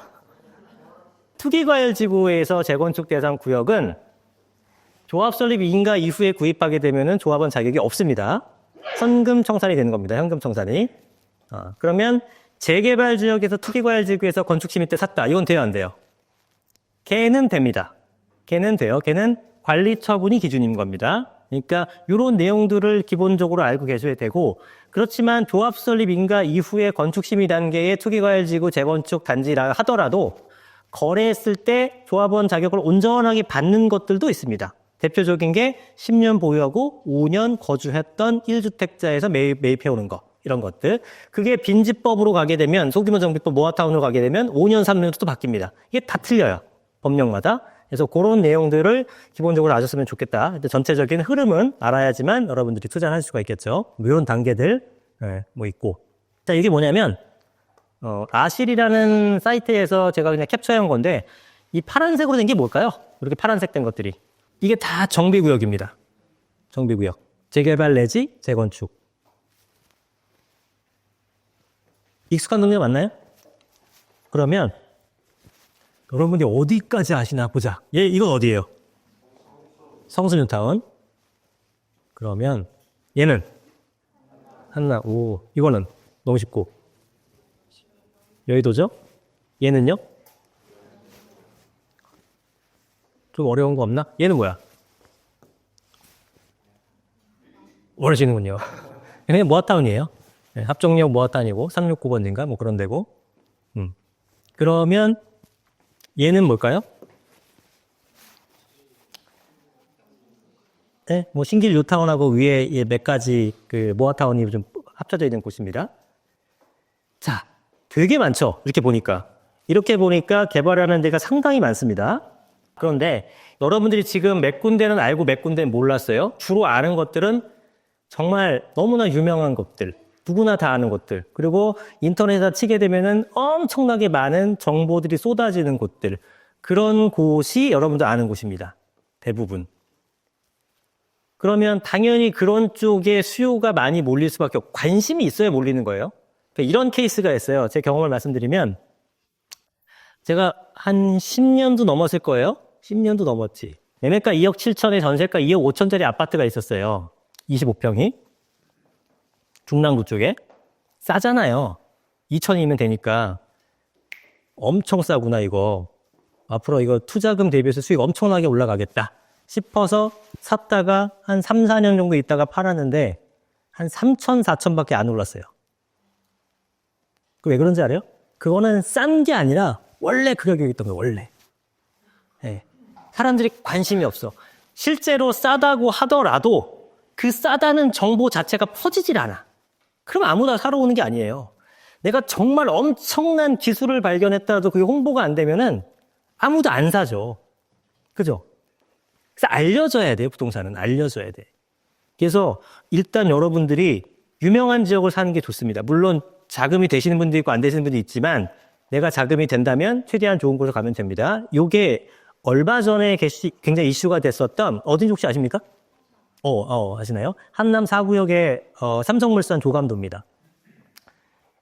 투기과열지구에서 재건축 대상 구역은 조합 설립 인가 이후에 구입하게 되면은 조합은 자격이 없습니다. 현금 청산이 되는 겁니다. 현금 청산이. 그러면 재개발 지역에서 투기과열지구에서 건축심의 때 샀다. 이건 돼요, 안 돼요? 걔는 됩니다. 걔는 돼요. 걔는 관리처분이 기준인 겁니다. 그러니까 이런 내용들을 기본적으로 알고 계셔야 되고 그렇지만 조합 설립 인가 이후에 건축심의 단계의 투기과열지구 재건축 단지라 하더라도 거래했을 때 조합원 자격을 온전하게 받는 것들도 있습니다. 대표적인 게 10년 보유하고 5년 거주했던 1주택자에서 매입해오는 거 이런 것들. 그게 빈집법으로 가게 되면 소규모 정비법 모아타운으로 가게 되면 5년 3년도 또 바뀝니다. 이게 다 틀려요. 법령마다. 그래서 그런 내용들을 기본적으로 아셨으면 좋겠다. 근데 전체적인 흐름은 알아야지만 여러분들이 투자를 할 수가 있겠죠. 뭐 이런 단계들 뭐 있고. 자, 이게 뭐냐면 아실이라는 사이트에서 제가 그냥 캡처한 건데 이 파란색으로 된 게 뭘까요? 이렇게 파란색 된 것들이. 이게 다 정비구역입니다. 정비구역. 재개발 내지 재건축. 익숙한 동네 맞나요? 그러면 여러분들이 어디까지 아시나 보자. 이건 어디예요? 성수뉴타운. 그러면 얘는 한나. 오, 이거는 너무 쉽고. 여의도죠? 얘는요? 좀 어려운 거 없나? 얘는 뭐야? 모르시는군요. 얘는 모아타운이에요. 네, 합정역 모아타운이고 369번인가 뭐 그런 데고. 그러면 얘는 뭘까요? 네, 뭐 신길 뉴타운하고 위에 몇 가지 그 모아타운이 좀 합쳐져 있는 곳입니다. 자, 되게 많죠. 이렇게 보니까 개발하는 데가 상당히 많습니다. 그런데 여러분들이 지금 몇 군데는 알고 몇 군데는 몰랐어요. 주로 아는 것들은 정말 너무나 유명한 것들, 누구나 다 아는 것들, 그리고 인터넷에 치게 되면은 엄청나게 많은 정보들이 쏟아지는 곳들, 그런 곳이 여러분들 아는 곳입니다. 대부분. 그러면 당연히 그런 쪽에 수요가 많이 몰릴 수밖에 없고 관심이 있어야 몰리는 거예요. 그러니까 이런 케이스가 있어요. 제 경험을 말씀드리면 제가 한 10년도 넘었을 거예요. 10년도 넘었지. 매매가 2억 7천에 전세가 2억 5천짜리 아파트가 있었어요. 25평이. 중랑구 쪽에. 싸잖아요. 2천이면 되니까. 엄청 싸구나 이거. 앞으로 이거 투자금 대비해서 수익 엄청나게 올라가겠다 싶어서 샀다가 한 3, 4년 정도 있다가 팔았는데 한 3천, 4천밖에 안 올랐어요. 그 왜 그런지 알아요? 그거는 싼 게 아니라 원래 그 가격이었던 거예요. 원래. 네. 사람들이 관심이 없어. 실제로 싸다고 하더라도 그 싸다는 정보 자체가 퍼지질 않아. 그럼 아무나 사러 오는 게 아니에요. 내가 정말 엄청난 기술을 발견했다도 그게 홍보가 안 되면은 아무도 안 사죠. 그죠? 그래서 알려져야 돼요. 부동산은 알려져야 돼. 그래서 일단 여러분들이 유명한 지역을 사는 게 좋습니다. 물론 자금이 되시는 분도 있고 안 되시는 분도 있지만 내가 자금이 된다면 최대한 좋은 곳으로 가면 됩니다. 요게 얼마 전에 굉장히 이슈가 됐었던 어딘지 혹시 아십니까? 아시나요? 한남 4구역의 삼성물산 조감도입니다.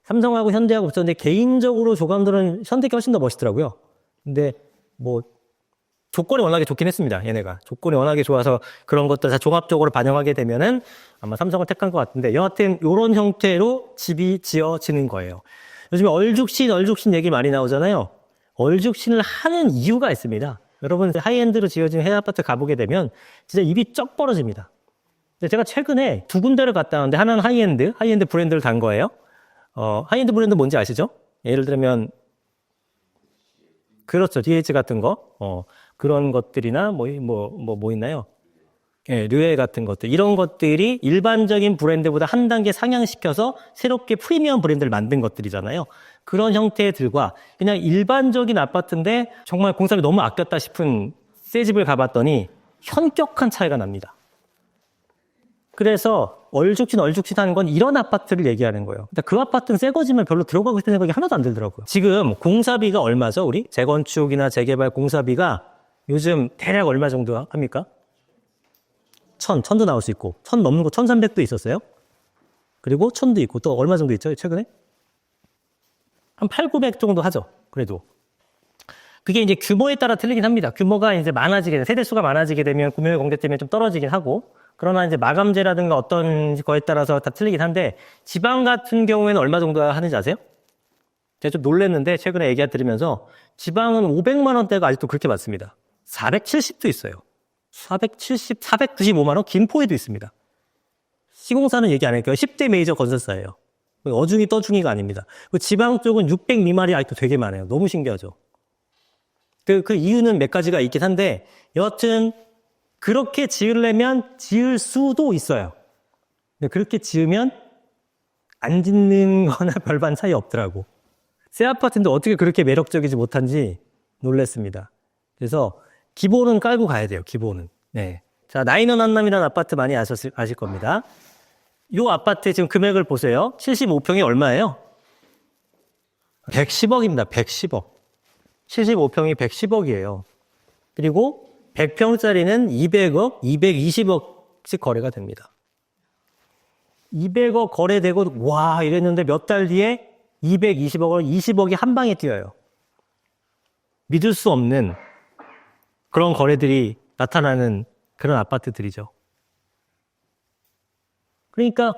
삼성하고 현대하고 붙었는데 개인적으로 조감도는 현대가 훨씬 더 멋있더라고요. 근데 뭐 조건이 워낙에 좋긴 했습니다. 얘네가 조건이 워낙에 좋아서 그런 것들 다 종합적으로 반영하게 되면은 아마 삼성을 택한 것 같은데 여하튼 이런 형태로 집이 지어지는 거예요. 요즘에 얼죽신 얘기 많이 나오잖아요. 얼죽신을 하는 이유가 있습니다. 여러분 하이엔드로 지어진 해아파트 가보게 되면 진짜 입이 쩍 벌어집니다. 제가 최근에 두 군데를 갔다 왔는데 하나는 하이엔드 브랜드를 단 거예요. 하이엔드 브랜드 뭔지 아시죠? 예를 들면 그렇죠. DH 같은 거. 그런 것들이나 뭐 있나요? 예, 르웨 같은 것들. 이런 것들이 일반적인 브랜드보다 한 단계 상향시켜서 새롭게 프리미엄 브랜드를 만든 것들이잖아요. 그런 형태의 들과 그냥 일반적인 아파트인데 정말 공사비 너무 아꼈다 싶은 새 집을 가봤더니 현격한 차이가 납니다. 그래서 얼죽신 하는 건 이런 아파트를 얘기하는 거예요. 근데 그 아파트는 새 거지만 별로 들어가고 싶은 생각이 하나도 안 들더라고요. 지금 공사비가 얼마죠? 우리 재건축이나 재개발 공사비가 요즘 대략 얼마 정도 합니까? 1000도 나올 수 있고 1000 넘는 거 1300도 있었어요. 그리고 1000도 있고 또 얼마 정도 있죠? 최근에? 한 8, 900 정도 하죠. 그래도. 그게 이제 규모에 따라 틀리긴 합니다. 규모가 이제 많아지게, 세대수가 많아지게 되면 구매 공제 때문에 좀 떨어지긴 하고, 그러나 이제 마감재라든가 어떤 거에 따라서 다 틀리긴 한데, 지방 같은 경우에는 얼마 정도 하는지 아세요? 제가 좀 놀랐는데, 최근에 얘기 들으면서, 지방은 500만 원대가 아직도 그렇게 많습니다. 470도 있어요. 495만 원? 김포에도 있습니다. 시공사는 얘기 안 할게요. 10대 메이저 건설사예요. 어중이 떠중이가 아닙니다. 지방 쪽은 600 미만이 아직도 되게 많아요. 너무 신기하죠. 그 이유는 몇 가지가 있긴 한데 여하튼 그렇게 지으려면 지을 수도 있어요. 근데 그렇게 지으면 안 짓는 거나 별반 차이 없더라고. 새 아파트인데 어떻게 그렇게 매력적이지 못한지 놀랐습니다. 그래서 기본은 깔고 가야 돼요. 기본은. 네. 자, 나인원 한남이라는 아파트 많이 아실 겁니다. 이 아파트 지금 금액을 보세요. 75평이 얼마예요? 110억입니다. 110억. 75평이 110억이에요. 그리고 100평짜리는 200억, 220억씩 거래가 됩니다. 200억 거래되고 와 이랬는데 몇 달 뒤에 220억을 20억이 한 방에 뛰어요. 믿을 수 없는 그런 거래들이 나타나는 그런 아파트들이죠. 그러니까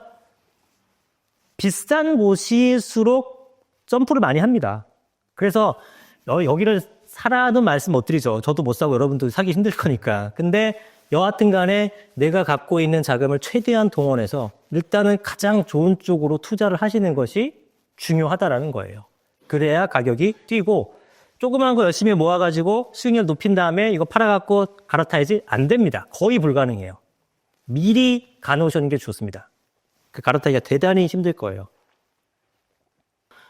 비싼 곳일수록 점프를 많이 합니다. 그래서 여기를 사라는 말씀 못 드리죠. 저도 못 사고 여러분도 사기 힘들 거니까. 근데 여하튼 간에 내가 갖고 있는 자금을 최대한 동원해서 일단은 가장 좋은 쪽으로 투자를 하시는 것이 중요하다라는 거예요. 그래야 가격이 뛰고 조그만 거 열심히 모아가지고 수익률 높인 다음에 이거 팔아갖고 갈아타야지 안 됩니다. 거의 불가능해요. 미리 가놓으시는 게 좋습니다. 그 갈아타기가 대단히 힘들 거예요.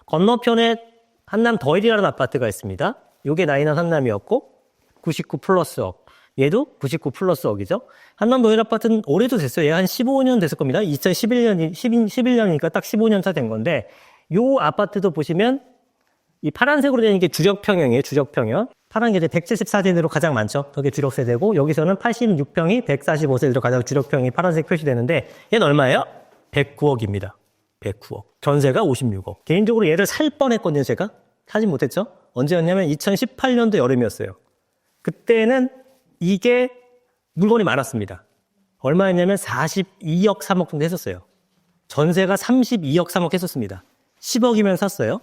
건너편에 한남 더일이라는 아파트가 있습니다. 요게 나인원 한남이었고 99 플러스 억. 얘도 99 플러스 억이죠. 한남 노일 아파트는 올해도 됐어요. 얘 한 15년 됐을 겁니다. 11년이니까 딱 15년 차 된 건데, 요 아파트도 보시면 이 파란색으로 되는 게 주력평형이에요. 주력평형. 파란 게 이제 174세대로 가장 많죠. 저게 주력세대고, 여기서는 86평이 145세대로 가장 주력평이 파란색 표시되는데, 얘는 얼마예요? 109억입니다. 109억. 전세가 56억. 개인적으로 얘를 살 뻔했거든요, 제가. 사진 못했죠? 언제였냐면 2018년도 여름이었어요. 그때는 이게 물건이 많았습니다. 얼마였냐면 42억 3억 정도 했었어요. 전세가 32억 3억 했었습니다. 10억이면 샀어요.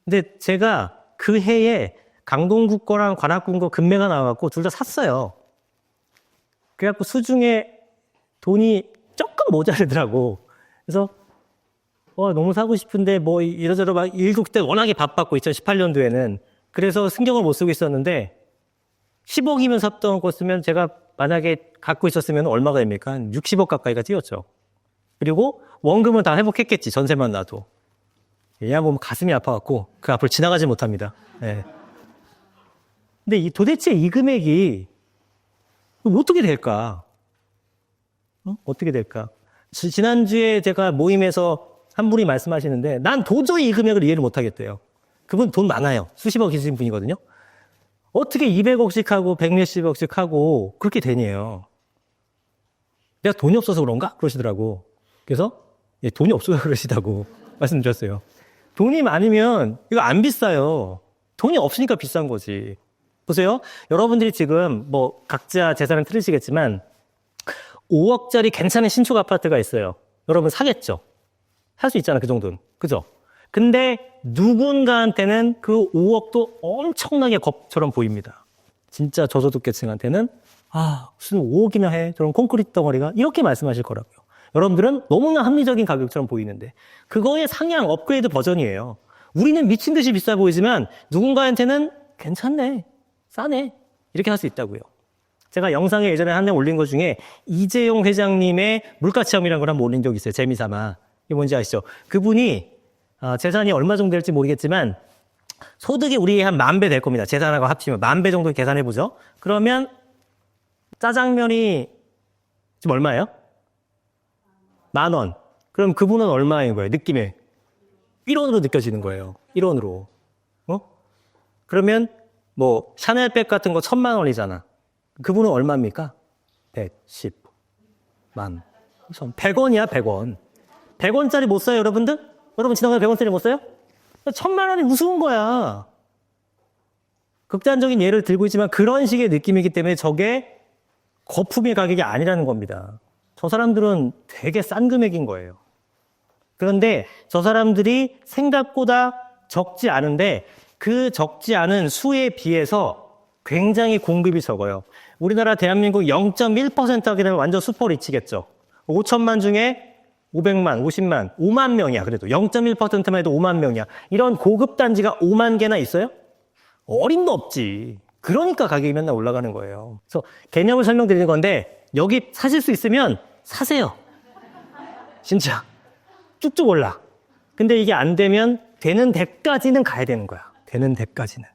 근데 제가 그 해에 강동구 거랑 관악구 거 금매가 나와갖고 둘 다 샀어요. 그래갖고 수중에 돈이 조금 모자르더라고. 그래서 너무 사고 싶은데 뭐 이러저러 막 일도 그때 워낙에 바빴고 2018년도에는 그래서 신경을 못 쓰고 있었는데 10억이면 샀던 거 쓰면 제가 만약에 갖고 있었으면 얼마가 됩니까? 한 60억 가까이가 뛰었죠. 그리고 원금은 다 회복했겠지. 전세만 놔도. 얘야 보면 가슴이 아파갖고 그 앞을 지나가지 못합니다. 네. 근데 도대체 이 금액이 어떻게 될까? 어떻게 될까? 지난주에 제가 모임에서 한 분이 말씀하시는데 난 도저히 이 금액을 이해를 못하겠대요. 그분 돈 많아요. 수십억 계신 분이거든요. 어떻게 200억씩 하고 100몇십억씩 하고 그렇게 되냐요. 내가 돈이 없어서 그런가? 그러시더라고. 그래서 돈이 없어서 그러시다고 말씀드렸어요. 돈이 많으면 이거 안 비싸요. 돈이 없으니까 비싼 거지. 보세요. 여러분들이 지금 뭐 각자 재산은 틀리시겠지만 5억짜리 괜찮은 신축 아파트가 있어요. 여러분 사겠죠? 살 수 있잖아, 그 정도는. 그죠? 근데 누군가한테는 그 5억도 엄청나게 겁처럼 보입니다. 진짜 저소득계층한테는 무슨 5억이나 해? 저런 콘크리트 덩어리가? 이렇게 말씀하실 거라고요. 여러분들은 너무나 합리적인 가격처럼 보이는데 그거의 상향 업그레이드 버전이에요. 우리는 미친 듯이 비싸 보이지만 누군가한테는 괜찮네, 싸네 이렇게 할 수 있다고요. 제가 영상에 예전에 한 번 올린 것 중에 이재용 회장님의 물가체험이라는 걸 한번 올린 적이 있어요. 재미삼아. 이게 뭔지 아시죠? 그분이 재산이 얼마 정도 될지 모르겠지만 소득이 우리 한 10,000배 될 겁니다. 재산하고 합치면 10,000배 정도 계산해보죠. 그러면 짜장면이 지금 얼마예요? 10,000원. 그럼 그분은 얼마인 거예요? 느낌에 1원으로 느껴지는 거예요. 1원으로. 그러면 뭐 샤넬백 같은 거 1,000,000원이잖아. 그분은 얼마입니까? 110만. 100원이야, 100원. 100원짜리 못 사요, 여러분들? 여러분 지나가면 100원짜리 못 사요? 1,000,000원이 우스운 거야. 극단적인 예를 들고 있지만 그런 식의 느낌이기 때문에 저게 거품의 가격이 아니라는 겁니다. 저 사람들은 되게 싼 금액인 거예요. 그런데 저 사람들이 생각보다 적지 않은데 그 적지 않은 수에 비해서 굉장히 공급이 적어요. 우리나라 대한민국 0.1% 하게 되면 완전 슈퍼리치겠죠. 5천만 중에 500만, 50만, 5만 명이야. 그래도 0.1%만 해도 5만 명이야. 이런 고급 단지가 5만 개나 있어요? 어림도 없지. 그러니까 가격이 맨날 올라가는 거예요. 그래서 개념을 설명드리는 건데 여기 사실 수 있으면 사세요. 진짜 쭉쭉 올라. 근데 이게 안 되면 되는 데까지는 가야 되는 거야. 되는 데까지는.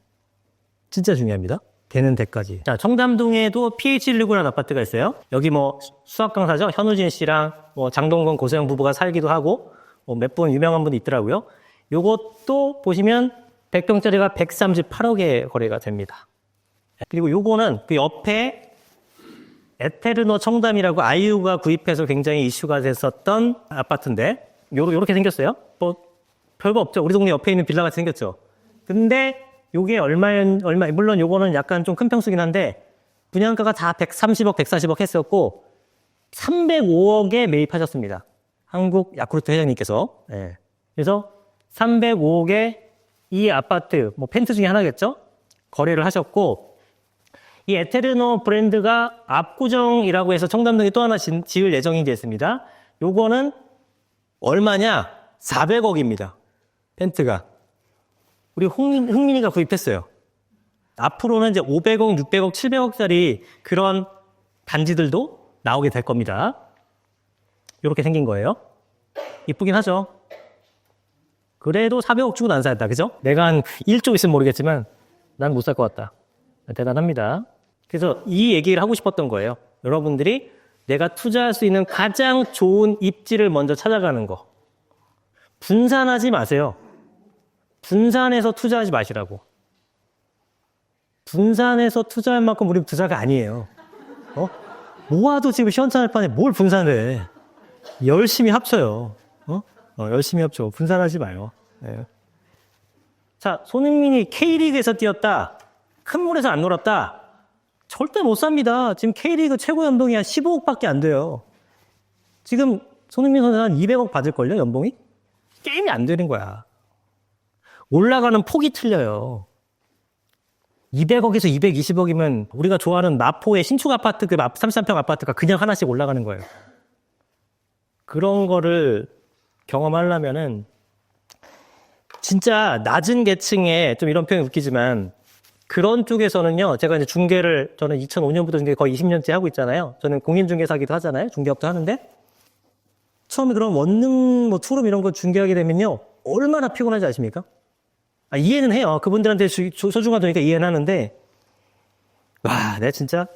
진짜 중요합니다. 되는 데까지. 자, 청담동에도 PH169라는 아파트가 있어요. 여기 뭐 수학 강사죠. 현우진 씨랑 뭐 장동건 고소영 부부가 살기도 하고 몇 분 유명한 분이 있더라고요. 요것도 보시면 100평짜리가 138억에 거래가 됩니다. 그리고 요거는 그 옆에 에테르노 청담이라고 아이유가 구입해서 굉장히 이슈가 됐었던 아파트인데 요렇게 생겼어요. 뭐 별거 없죠. 우리 동네 옆에 있는 빌라같이 생겼죠. 근데 요게 얼마, 물론 요거는 약간 좀 큰 평수긴 한데, 분양가가 다 130억, 140억 했었고, 305억에 매입하셨습니다. 한국 야쿠르트 회장님께서. 네. 그래서 305억에 이 아파트, 뭐 펜트 중에 하나겠죠? 거래를 하셨고, 이 에테르노 브랜드가 압구정이라고 해서 청담동에 또 하나 지을 예정이 됐습니다. 요거는 얼마냐? 400억입니다. 펜트가. 우리 흥민이가 구입했어요. 앞으로는 이제 500억, 600억, 700억짜리 그런 단지들도 나오게 될 겁니다. 이렇게 생긴 거예요. 이쁘긴 하죠. 그래도 400억 주고 난 사겠다. 그죠? 내가 한 1조 있으면 모르겠지만 난 못 살 것 같다. 대단합니다. 그래서 이 얘기를 하고 싶었던 거예요. 여러분들이 내가 투자할 수 있는 가장 좋은 입지를 먼저 찾아가는 거. 분산하지 마세요. 분산해서 투자하지 마시라고. 분산해서 투자할 만큼 우리 부자가 아니에요. 모아도 지금 시원찮을 판에 뭘 분산해. 열심히 합쳐요. 열심히 합쳐. 분산하지 마요. 네. 자, 손흥민이 K리그에서 뛰었다. 큰 물에서 안 놀았다. 절대 못 삽니다. 지금 K리그 최고 연봉이 한 15억밖에 안 돼요. 지금 손흥민 선수는 한 200억 받을걸요, 연봉이? 게임이 안 되는 거야. 올라가는 폭이 틀려요. 200억에서 220억이면 우리가 좋아하는 마포의 신축 아파트, 그 33평 아파트가 그냥 하나씩 올라가는 거예요. 그런 거를 경험하려면은 진짜 낮은 계층에, 좀 이런 표현이 웃기지만 그런 쪽에서는요, 제가 이제 중개를 저는 2005년부터 중개 거의 20년째 하고 있잖아요. 저는 공인중개사기도 하잖아요. 중개업도 하는데 처음에 그런 원룸, 투룸 이런 거 중개하게 되면요, 얼마나 피곤한지 아십니까? 이해는 해요. 그분들한테 소중하다니까 이해는 하는데, 와, 내가 진짜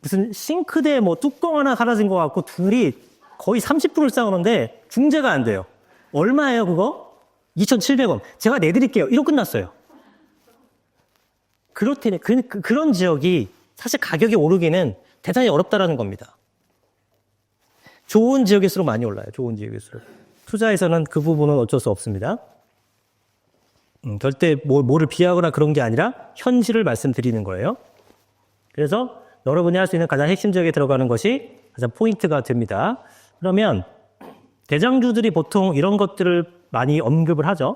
무슨 싱크대에 뚜껑 하나 사라진 것 같고 둘이 거의 30분을 싸우는데 중재가 안 돼요. 얼마예요, 그거? 2,700원. 제가 내드릴게요. 이러고 끝났어요. 그렇다니, 그런 지역이 사실 가격이 오르기는 대단히 어렵다라는 겁니다. 좋은 지역일수록 많이 올라요. 좋은 지역일수록. 투자에서는 그 부분은 어쩔 수 없습니다. 절대 뭐를 비하거나 그런 게 아니라 현실을 말씀드리는 거예요. 그래서 여러분이 할 수 있는 가장 핵심 지역에 들어가는 것이 가장 포인트가 됩니다. 그러면 대장주들이 보통 이런 것들을 많이 언급을 하죠.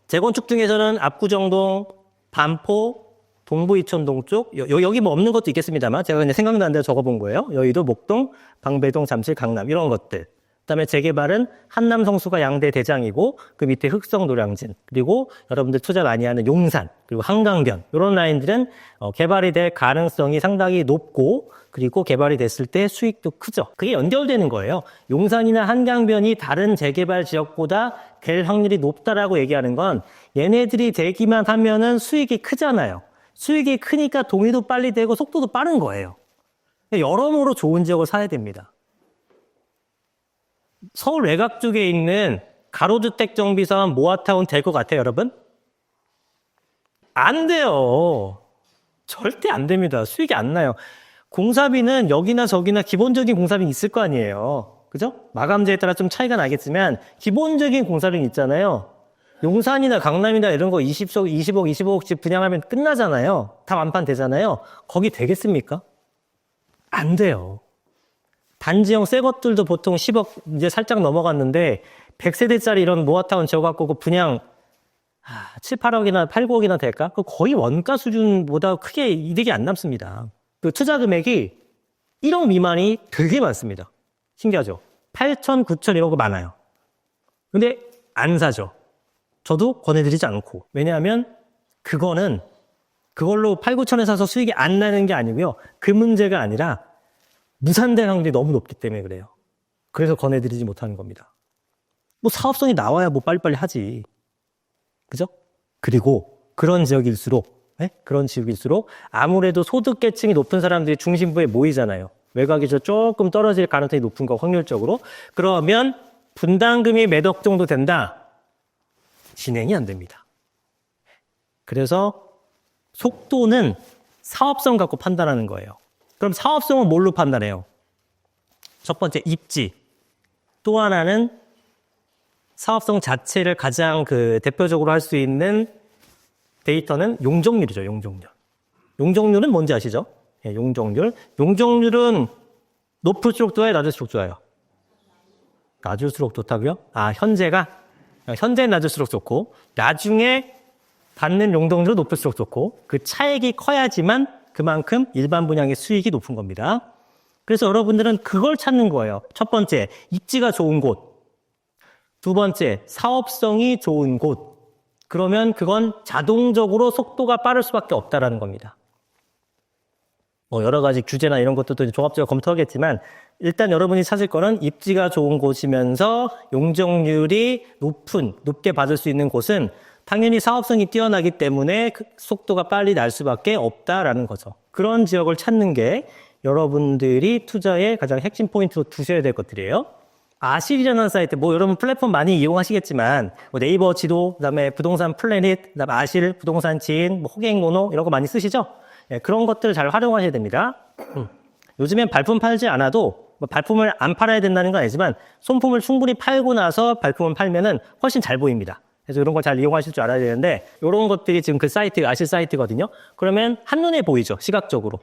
재건축 중에서는 압구정동, 반포, 동부 이천동 쪽, 여기 없는 것도 있겠습니다만 제가 그냥 생각나는 대로 적어본 거예요. 여의도, 목동, 방배동, 잠실, 강남 이런 것들. 그다음에 재개발은 한남 성수가 양대 대장이고 그 밑에 흑성 노량진, 그리고 여러분들 투자 많이 하는 용산, 그리고 한강변 이런 라인들은 개발이 될 가능성이 상당히 높고, 그리고 개발이 됐을 때 수익도 크죠. 그게 연결되는 거예요. 용산이나 한강변이 다른 재개발 지역보다 될 확률이 높다라고 얘기하는 건 얘네들이 되기만 하면은 수익이 크잖아요. 수익이 크니까 동의도 빨리 되고 속도도 빠른 거예요. 여러모로 좋은 지역을 사야 됩니다. 서울 외곽 쪽에 있는 가로주택 정비사원 모아타운 될 것 같아요, 여러분? 안 돼요. 절대 안 됩니다. 수익이 안 나요. 공사비는 여기나 저기나 기본적인 공사비는 있을 거 아니에요. 그죠? 마감재에 따라 좀 차이가 나겠지만 기본적인 공사비는 있잖아요. 용산이나 강남이나 이런 거 20억, 25억씩 분양하면 끝나잖아요. 다 완판 되잖아요. 거기 되겠습니까? 안 돼요. 단지형 새 것들도 보통 10억 이제 살짝 넘어갔는데 100세대짜리 이런 모아타운 지어갖고 그 분양 7, 8억이나 8, 9억이나 될까? 그 거의 원가 수준보다 크게 이득이 안 남습니다. 그 투자 금액이 1억 미만이 되게 많습니다. 신기하죠? 8천, 9천 이런 거 많아요. 근데 안 사죠. 저도 권해드리지 않고. 왜냐하면 그걸로 8, 9천에 사서 수익이 안 나는 게 아니고요. 그 문제가 아니라 무산될 확률이 너무 높기 때문에 그래요. 그래서 권해드리지 못하는 겁니다. 사업성이 나와야 빨리빨리 하지. 그죠? 그리고 그런 지역일수록 아무래도 소득계층이 높은 사람들이 중심부에 모이잖아요. 외곽에서 조금 떨어질 가능성이 높은 거 확률적으로. 그러면 분담금이 몇 억 정도 된다? 진행이 안 됩니다. 그래서 속도는 사업성 갖고 판단하는 거예요. 그럼 사업성은 뭘로 판단해요? 첫 번째, 입지. 또 하나는 사업성 자체를 가장 대표적으로 할 수 있는 데이터는 용적률이죠, 용적률. 용적률은 뭔지 아시죠? 예, 용적률. 용적률은 높을수록 좋아요, 낮을수록 좋아요? 낮을수록 좋다고요? 현재는 낮을수록 좋고, 나중에 받는 용적률은 높을수록 좋고, 그 차액이 커야지만 그만큼 일반 분양의 수익이 높은 겁니다. 그래서 여러분들은 그걸 찾는 거예요. 첫 번째, 입지가 좋은 곳. 두 번째, 사업성이 좋은 곳. 그러면 그건 자동적으로 속도가 빠를 수밖에 없다라는 겁니다. 여러 가지 규제나 이런 것들도 종합적으로 검토하겠지만 일단 여러분이 찾을 거는 입지가 좋은 곳이면서 용적률이 높게 받을 수 있는 곳은 당연히 사업성이 뛰어나기 때문에 속도가 빨리 날 수밖에 없다라는 거죠. 그런 지역을 찾는 게 여러분들이 투자의 가장 핵심 포인트로 두셔야 될 것들이에요. 아실이라는 사이트, 뭐 여러분 플랫폼 많이 이용하시겠지만 뭐 네이버 지도, 그다음에 부동산 플래닛, 그다음에 아실, 부동산 지인, 뭐 호갱모노 이런 거 많이 쓰시죠? 예, 그런 것들을 잘 활용하셔야 됩니다. 요즘엔 발품 팔지 않아도 뭐 발품을 안 팔아야 된다는 건 아니지만 손품을 충분히 팔고 나서 발품을 팔면은 훨씬 잘 보입니다. 그래서 이런 걸 잘 이용하실 줄 알아야 되는데 이런 것들이 지금 그 사이트, 아실 사이트거든요. 그러면 한눈에 보이죠, 시각적으로.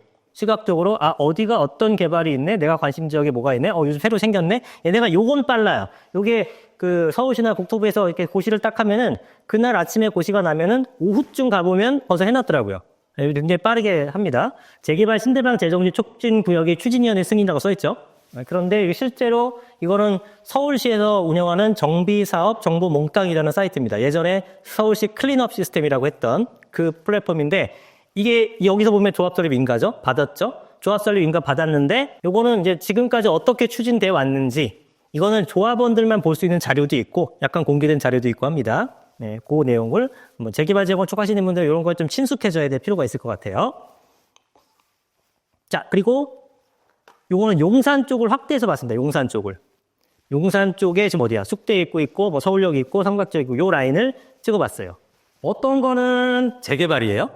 어디가 어떤 개발이 있네? 내가 관심 지역에 뭐가 있네? 요즘 새로 생겼네? 얘네가 요건 빨라요. 요게 그 서울시나 국토부에서 이렇게 고시를 딱 하면은 그날 아침에 고시가 나면은 오후쯤 가보면 벌써 해놨더라고요. 굉장히 빠르게 합니다. 재개발 신대방 재정비 촉진 구역이 추진위원회 승인이라고 써있죠. 그런데 실제로 이거는 서울시에서 운영하는 정비사업 정보 몽땅이라는 사이트입니다. 예전에 서울시 클린업 시스템이라고 했던 그 플랫폼인데 이게 여기서 보면 조합설립 인가죠? 받았죠? 조합설립 인가 받았는데 요거는 이제 지금까지 어떻게 추진되어 왔는지 이거는 조합원들만 볼 수 있는 자료도 있고 약간 공개된 자료도 있고 합니다. 네, 그 내용을 재개발 재건축 하시는 분들 이런 걸 좀 친숙해져야 될 필요가 있을 것 같아요. 자, 그리고 요거는 용산 쪽을 확대해서 봤습니다. 용산 쪽을. 용산 쪽에 지금 어디야? 숙대 입구 있고 뭐 서울역 있고 삼각지 있고 요 라인을 찍어봤어요. 어떤 거는 재개발이에요?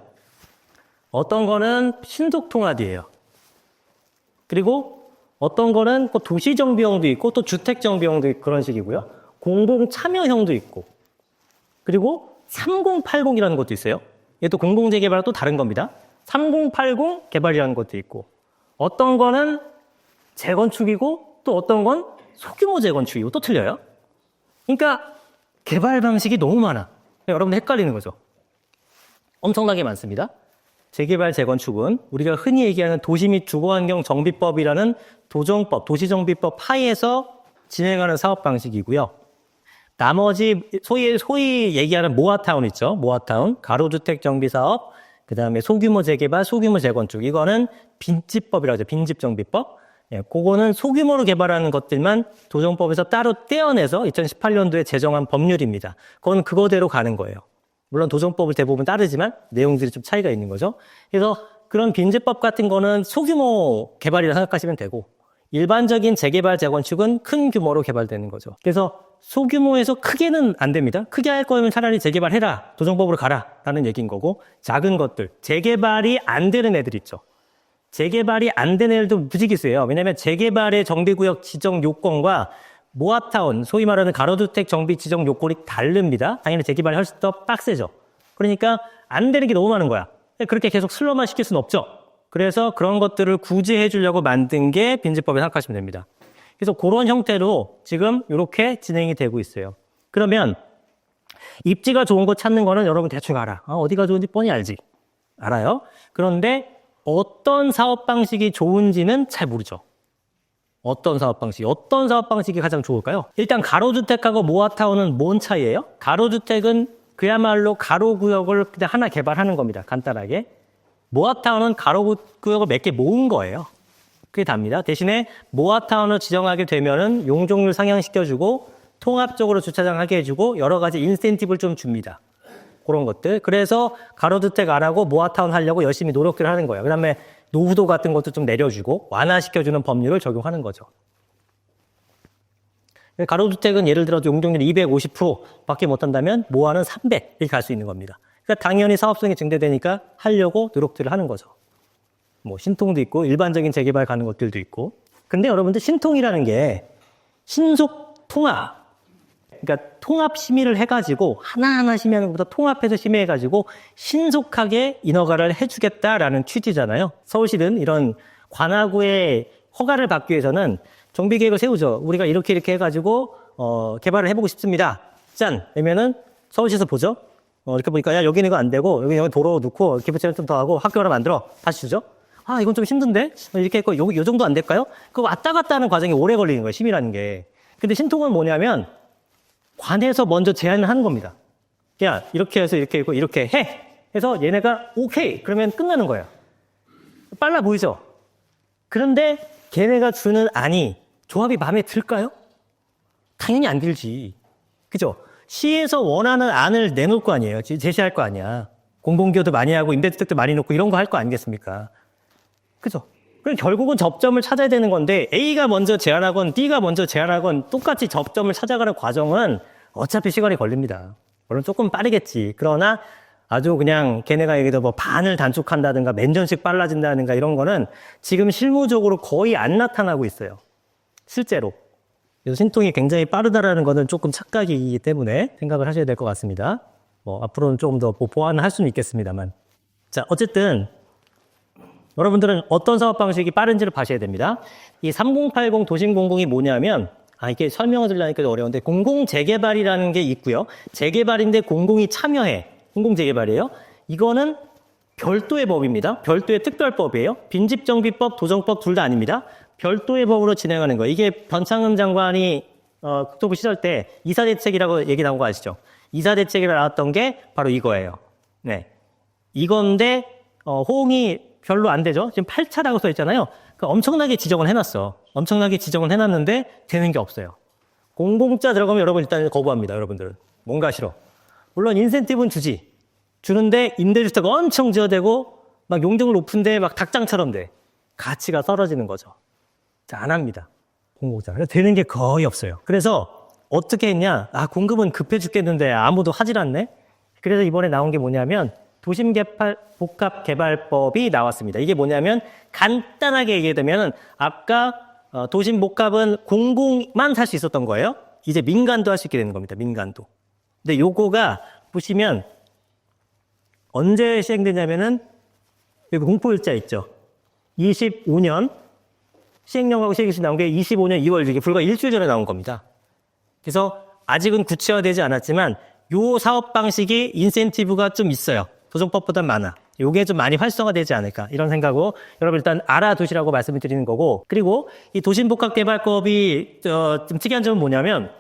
어떤 거는 신속 통합이에요. 그리고 어떤 거는 도시정비형도 있고 또 주택정비형도 있고 그런 식이고요. 공공참여형도 있고 그리고 3080이라는 것도 있어요. 얘도 공공재개발과 또 다른 겁니다. 3080 개발이라는 것도 있고 어떤 거는 재건축이고 또 어떤 건 소규모 재건축이고 또 틀려요. 그러니까 개발 방식이 너무 많아. 여러분 헷갈리는 거죠. 엄청나게 많습니다. 재개발 재건축은 우리가 흔히 얘기하는 도시 및 주거환경 정비법이라는 도정법, 도시정비법 하에서 진행하는 사업 방식이고요. 나머지 소위 얘기하는 모아타운 있죠. 모아타운, 가로주택 정비사업, 그 다음에 소규모 재개발, 소규모 재건축. 이거는 빈집법이라고 하죠. 빈집정비법. 예, 그거는 소규모로 개발하는 것들만 도정법에서 따로 떼어내서 2018년도에 제정한 법률입니다. 그건 그거대로 가는 거예요. 물론 도정법을 대부분 따르지만 내용들이 좀 차이가 있는 거죠. 그래서 그런 빈집법 같은 거는 소규모 개발이라 생각하시면 되고 일반적인 재개발 재건축은 큰 규모로 개발되는 거죠. 그래서 소규모에서 크게는 안 됩니다. 크게 할 거면 차라리 재개발해라. 도정법으로 가라. 라는 얘기인 거고 작은 것들, 재개발이 안 되는 애들 있죠. 재개발이 안 되는 애들도 무지개 세요. 왜냐하면 재개발의 정비구역 지정 요건과 모아타운, 소위 말하는 가로주택 정비 지정 요건이 다릅니다. 당연히 재개발이 훨씬 더 빡세죠. 그러니까 안 되는 게 너무 많은 거야. 그렇게 계속 슬로만 시킬 수는 없죠. 그래서 그런 것들을 구제해 주려고 만든 게 빈집법이라고 생각하시면 됩니다. 그래서 그런 형태로 지금 이렇게 진행이 되고 있어요. 그러면 입지가 좋은 거 찾는 거는 여러분 대충 알아. 어디가 좋은지 뻔히 알지. 알아요. 그런데 어떤 사업 방식이 좋은지는 잘 모르죠. 어떤 사업 방식이 가장 좋을까요? 일단 가로주택하고 모아타운은 뭔 차이예요? 가로주택은 그야말로 가로구역을 그냥 하나 개발하는 겁니다. 간단하게. 모아타운은 가로구역을 몇 개 모은 거예요. 그게 답니다. 대신에 모아타운을 지정하게 되면은 용적률 상향시켜주고 통합적으로 주차장 하게 해주고 여러 가지 인센티브를 좀 줍니다. 그런 것들. 그래서 가로주택 안 하고 모아타운 하려고 열심히 노력들을 하는 거예요. 그 다음에 노후도 같은 것도 좀 내려주고 완화시켜주는 법률을 적용하는 거죠. 가로주택은 예를 들어서 용적률 250%밖에 못한다면 모아는 300 이렇게 갈 수 있는 겁니다. 그러니까 당연히 사업성이 증대되니까 하려고 노력들을 하는 거죠. 뭐 신통도 있고 일반적인 재개발 가는 것들도 있고. 근데 여러분들 신통이라는 게 신속 통합. 그러니까 통합 심의를 해가지고 하나하나 심의하는 것보다 통합해서 심의해가지고 신속하게 인허가를 해주겠다라는 취지잖아요. 서울시는 이런 관하구의 허가를 받기 위해서는 정비계획을 세우죠. 우리가 이렇게 해가지고 개발을 해보고 싶습니다. 짠! 그러면은 서울시에서 보죠. 이렇게 보니까 야 여기는 이거 안 되고 여기 도로 넣고 기부채는 좀 더 하고 학교 하나 만들어. 다시 주죠. 아 이건 좀 힘든데? 이렇게 했고 요 정도 안 될까요? 그 왔다 갔다 하는 과정이 오래 걸리는 거예요. 심의라는 게. 근데 신통은 뭐냐면 관에서 먼저 제안을 하는 겁니다. 야, 이렇게 해서 이렇게 있고 이렇게 해! 해서 얘네가 오케이! 그러면 끝나는 거예요. 빨라 보이죠? 그런데 걔네가 주는 안이 조합이 마음에 들까요? 당연히 안 들지. 그죠? 시에서 원하는 안을 내놓을 거 아니에요. 제시할 거 아니야. 공공기여도 많이 하고 임대주택도 많이 놓고 이런 거 할 거 아니겠습니까? 그죠? 그럼 결국은 접점을 찾아야 되는 건데 A가 먼저 제안하건 B가 먼저 제안하건 똑같이 접점을 찾아가는 과정은 어차피 시간이 걸립니다. 물론 조금 빠르겠지. 그러나 아주 그냥 걔네가 얘기해도 뭐 반을 단축한다든가 맨전씩 빨라진다든가 이런 거는 지금 실무적으로 거의 안 나타나고 있어요. 실제로. 그래서 신통이 굉장히 빠르다라는 거는 조금 착각이기 때문에 생각을 하셔야 될 것 같습니다. 뭐 앞으로는 조금 더 보완할 수는 있겠습니다만. 자, 어쨌든 여러분들은 어떤 사업 방식이 빠른지를 봐셔야 됩니다. 이 3080 도심공공이 뭐냐면 이게 설명을 드리려니까 어려운데 공공재개발이라는 게 있고요. 재개발인데 공공이 참여해. 공공재개발이에요. 이거는 별도의 법입니다. 별도의 특별법이에요. 빈집정비법, 도정법 둘 다 아닙니다. 별도의 법으로 진행하는 거예요. 이게 변창흠 장관이 국토부 시절 때 이사대책이라고 얘기 나온 거 아시죠? 이사대책이 나왔던 게 바로 이거예요. 네, 이건데 호응이 별로 안 되죠. 지금 8차라고 써 있잖아요. 그러니까 엄청나게 지적을 해놨어. 엄청나게 지적을 해놨는데 되는 게 없어요. 공공자 들어가면 여러분 일단 거부합니다. 여러분들은 뭔가 싫어. 물론 인센티브는 주는데 임대주택 엄청 지어대고 막 용적률 높은데 막 닭장처럼 돼. 가치가 떨어지는 거죠. 자, 안 합니다. 공공자. 그래서 되는 게 거의 없어요. 그래서 어떻게 했냐? 공급은 급해 죽겠는데 아무도 하질 않네? 그래서 이번에 나온 게 뭐냐면 도심복합개발법이 나왔습니다. 이게 뭐냐면 간단하게 얘기하면 아까 도심복합은 공공만 살 수 있었던 거예요. 이제 민간도 할 수 있게 되는 겁니다. 민간도. 근데 요거가 보시면 언제 시행되냐면은 여기 공포일자 있죠. 25년 시행령하고 시행일시 나온 게 25년 2월 이게 불과 일주일 전에 나온 겁니다. 그래서 아직은 구체화되지 않았지만 요 사업 방식이 인센티브가 좀 있어요. 도정법보다 많아. 요게 좀 많이 활성화되지 않을까 이런 생각으로 여러분 일단 알아두시라고 말씀을 드리는 거고, 그리고 이 도심복합개발법이 좀 특이한 점은 뭐냐면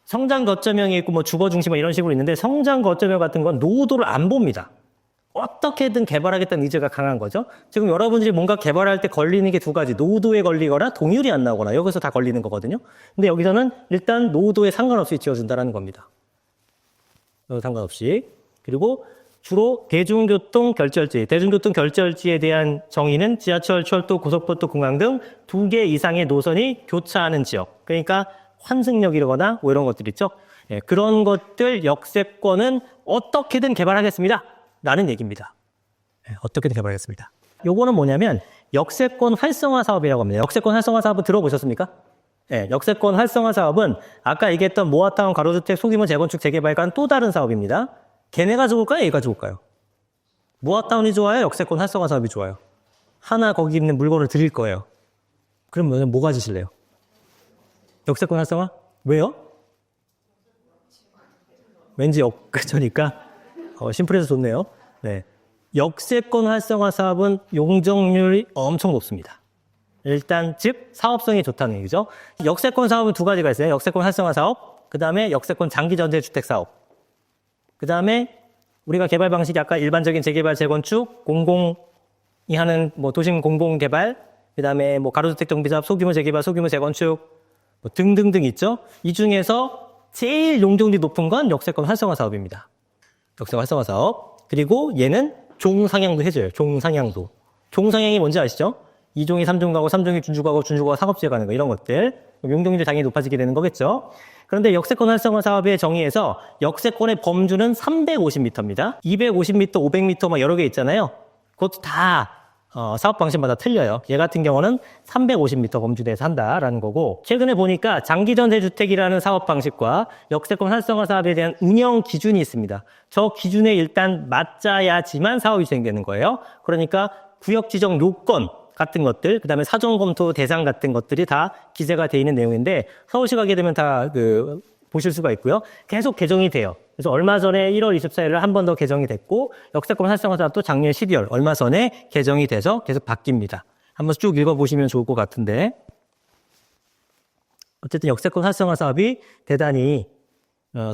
성장 거점형이 있고 뭐 주거 중심 이런 식으로 있는데 성장 거점형 같은 건 노후도를 안 봅니다. 어떻게든 개발하겠다는 의지가 강한 거죠. 지금 여러분들이 뭔가 개발할 때 걸리는 게 두 가지. 노후도에 걸리거나 동률이 안 나오거나 여기서 다 걸리는 거거든요. 근데 여기서는 일단 노후도에 상관없이 지어준다는 겁니다. 상관없이. 그리고 주로 대중교통 결절지. 대중교통 결절지에 대한 정의는 지하철, 철도, 고속버스, 공항 등 2개 이상의 노선이 교차하는 지역. 그러니까 환승역이거나 뭐 이런 것들 있죠. 예, 그런 것들 역세권은 어떻게든 개발하겠습니다. 라는 얘기입니다. 예, 어떻게든 개발하겠습니다. 요거는 뭐냐면 역세권 활성화 사업이라고 합니다. 역세권 활성화 사업은 들어보셨습니까? 예, 역세권 활성화 사업은 아까 얘기했던 모아타운 가로주택 소규모 재건축 재개발과는 또 다른 사업입니다. 걔네가 좋을까요? 얘가 좋을까요? 모아타운이 좋아요? 역세권 활성화 사업이 좋아요? 하나 거기 있는 물건을 드릴 거예요. 그럼 뭐 가지실래요? 역세권 활성화? 왜요? 왠지 역그러니까 심플해서 좋네요. 네, 역세권 활성화 사업은 용적률이 엄청 높습니다. 일단 즉 사업성이 좋다는 얘기죠. 역세권 사업은 두 가지가 있어요. 역세권 활성화 사업, 그 다음에 역세권 장기 전세주택 사업. 그 다음에 우리가 개발 방식이 아까 일반적인 재개발, 재건축, 공공이 하는 뭐 도심 공공개발, 그 다음에 뭐 가로주택 정비사업, 소규모 재개발, 소규모 재건축 뭐 등등등 있죠. 이 중에서 제일 용적률이 높은 건 역세권 활성화 사업입니다. 역세권 활성화 사업. 그리고 얘는 종상향도 해줘요. 종상향도. 종상향이 뭔지 아시죠? 2종이 3종 가고 3종이 준주 가고 준주가 상업지에 가는 거 이런 것들. 용적률이 당연히 높아지게 되는 거겠죠. 그런데 역세권 활성화 사업의 정의에서 역세권의 범주는 350m입니다. 250m, 500m 막 여러 개 있잖아요. 그것도 다 사업 방식마다 틀려요. 얘 같은 경우는 350m 범주 내에서 한다라는 거고, 최근에 보니까 장기전세주택이라는 사업 방식과 역세권 활성화 사업에 대한 운영 기준이 있습니다. 저 기준에 일단 맞자야지만 사업이 진행되는 거예요. 그러니까 구역 지정 요건 같은 것들, 그 다음에 사전 검토 대상 같은 것들이 다 기재가 돼 있는 내용인데 서울시 가게 되면 다 보실 수가 있고요. 계속 개정이 돼요. 그래서 얼마 전에 1월 24일 한 번 더 개정이 됐고, 역세권 활성화 사업도 작년 12월 얼마 전에 개정이 돼서 계속 바뀝니다. 한번 쭉 읽어보시면 좋을 것 같은데, 어쨌든 역세권 활성화 사업이 대단히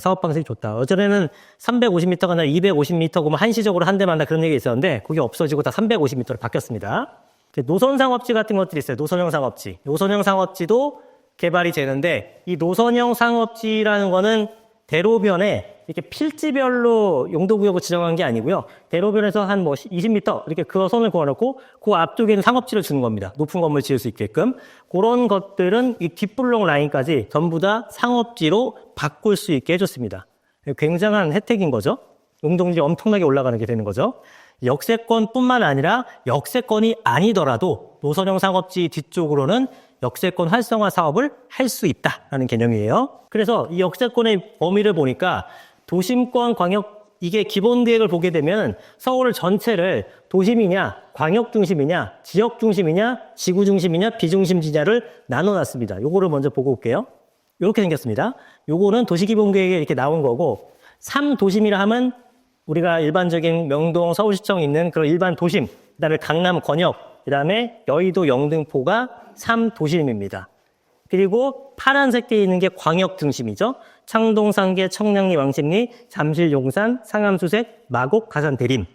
사업 방식이 좋다. 어전에는 350m가 아니라 250m고 한시적으로 한 대만 다 그런 얘기 있었는데 그게 없어지고 다 350m로 바뀌었습니다. 노선 상업지 같은 것들이 있어요. 노선형 상업지. 노선형 상업지도 개발이 되는데 이 노선형 상업지라는 거는 대로변에 이렇게 필지별로 용도구역을 지정한 게 아니고요. 대로변에서 한 뭐 20m 이렇게 그 선을 그어놓고 그 앞쪽에는 상업지를 주는 겁니다. 높은 건물 지을 수 있게끔. 그런 것들은 이 뒷블록 라인까지 전부 다 상업지로 바꿀 수 있게 해줬습니다. 굉장한 혜택인 거죠. 용적률이 엄청나게 올라가는 게 되는 거죠. 역세권뿐만 아니라 역세권이 아니더라도 노선형 상업지 뒤쪽으로는 역세권 활성화 사업을 할 수 있다라는 개념이에요. 그래서 이 역세권의 범위를 보니까 도심권 광역 이게 기본 계획을 보게 되면 서울 전체를 도심이냐, 광역 중심이냐, 지역 중심이냐, 지구 중심이냐, 비중심지냐를 나눠놨습니다. 요거를 먼저 보고 올게요. 이렇게 생겼습니다. 요거는 도시기본계획에 이렇게 나온 거고 3도심이라 하면 우리가 일반적인 명동, 서울시청 있는 그런 일반 도심, 그다음에 강남, 권역, 그다음에 여의도, 영등포가 3도심입니다. 그리고 파란색 돼 있는 게 광역 중심이죠. 창동, 상계, 청량리, 왕십리, 잠실, 용산, 상암, 수색, 마곡, 가산, 대림.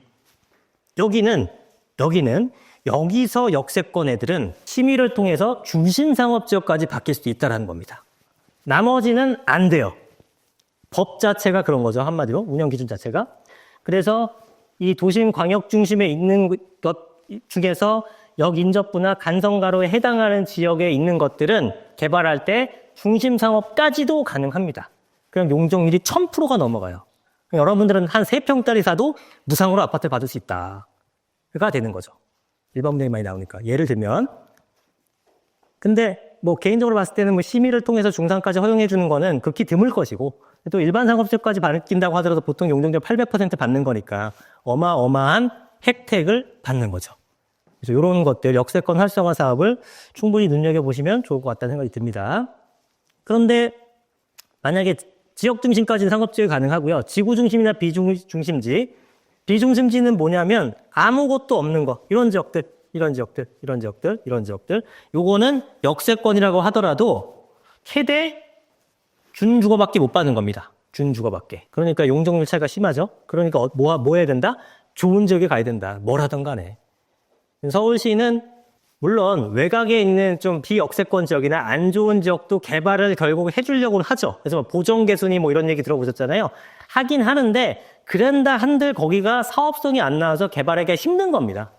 여기서 역세권 애들은 심의를 통해서 중심상업지역까지 바뀔 수도 있다는 겁니다. 나머지는 안 돼요. 법 자체가 그런 거죠. 한마디로 운영 기준 자체가. 그래서 이 도심 광역 중심에 있는 것 중에서 역인접부나 간선가로에 해당하는 지역에 있는 것들은 개발할 때 중심 상업까지도 가능합니다. 그럼 용적률이 1000%가 넘어가요. 여러분들은 한 3평짜리 사도 무상으로 아파트를 받을 수 있다가 되는 거죠. 일반 분양이 많이 나오니까. 예를 들면 근데 뭐 개인적으로 봤을 때는 뭐 심의를 통해서 중상까지 허용해 주는 거는 극히 드물 것이고 또 일반 상업지역까지 받긴다고 하더라도 보통 용적률 800% 받는 거니까 어마어마한 혜택을 받는 거죠. 그래서 이런 것들 역세권 활성화 사업을 충분히 눈여겨보시면 좋을 것 같다는 생각이 듭니다. 그런데 만약에 지역 중심까지는 상업지역이 가능하고요. 지구 중심이나 비중심지는 뭐냐면 아무것도 없는 거. 이런 지역들. 요거는 역세권이라고 하더라도 최대 준주거밖에 못 받는 겁니다. 준주거밖에. 그러니까 용적률 차이가 심하죠. 그러니까 뭐 해야 된다? 좋은 지역에 가야 된다. 뭘 하든 간에. 서울시는 물론 외곽에 있는 좀 비역세권 지역이나 안 좋은 지역도 개발을 결국 해주려고는 하죠. 그래서 보정개순이 뭐 이런 얘기 들어보셨잖아요. 하긴 하는데 그런다 한들 거기가 사업성이 안 나와서 개발하기가 힘든 겁니다.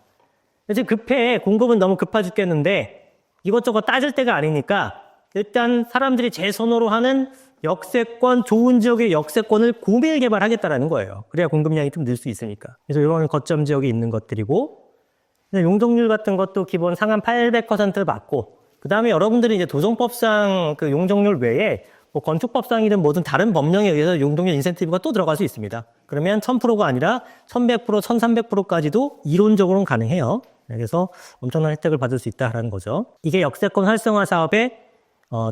이제 급해. 공급은 너무 급하 죽겠는데 이것저것 따질 때가 아니니까 일단 사람들이 제 선호로 하는 역세권, 좋은 지역의 역세권을 고밀 개발하겠다라는 거예요. 그래야 공급량이 좀 늘 수 있으니까. 그래서 이런 거점 지역이 있는 것들이고 용적률 같은 것도 기본 상한 800%를 받고 그 다음에 여러분들이 이제 도정법상 그 용적률 외에 뭐 건축법상이든 뭐든 다른 법령에 의해서 용적률 인센티브가 또 들어갈 수 있습니다. 그러면 1000%가 아니라 1100%, 1300%까지도 이론적으로는 가능해요. 그래서 엄청난 혜택을 받을 수 있다라는 거죠. 이게 역세권 활성화 사업의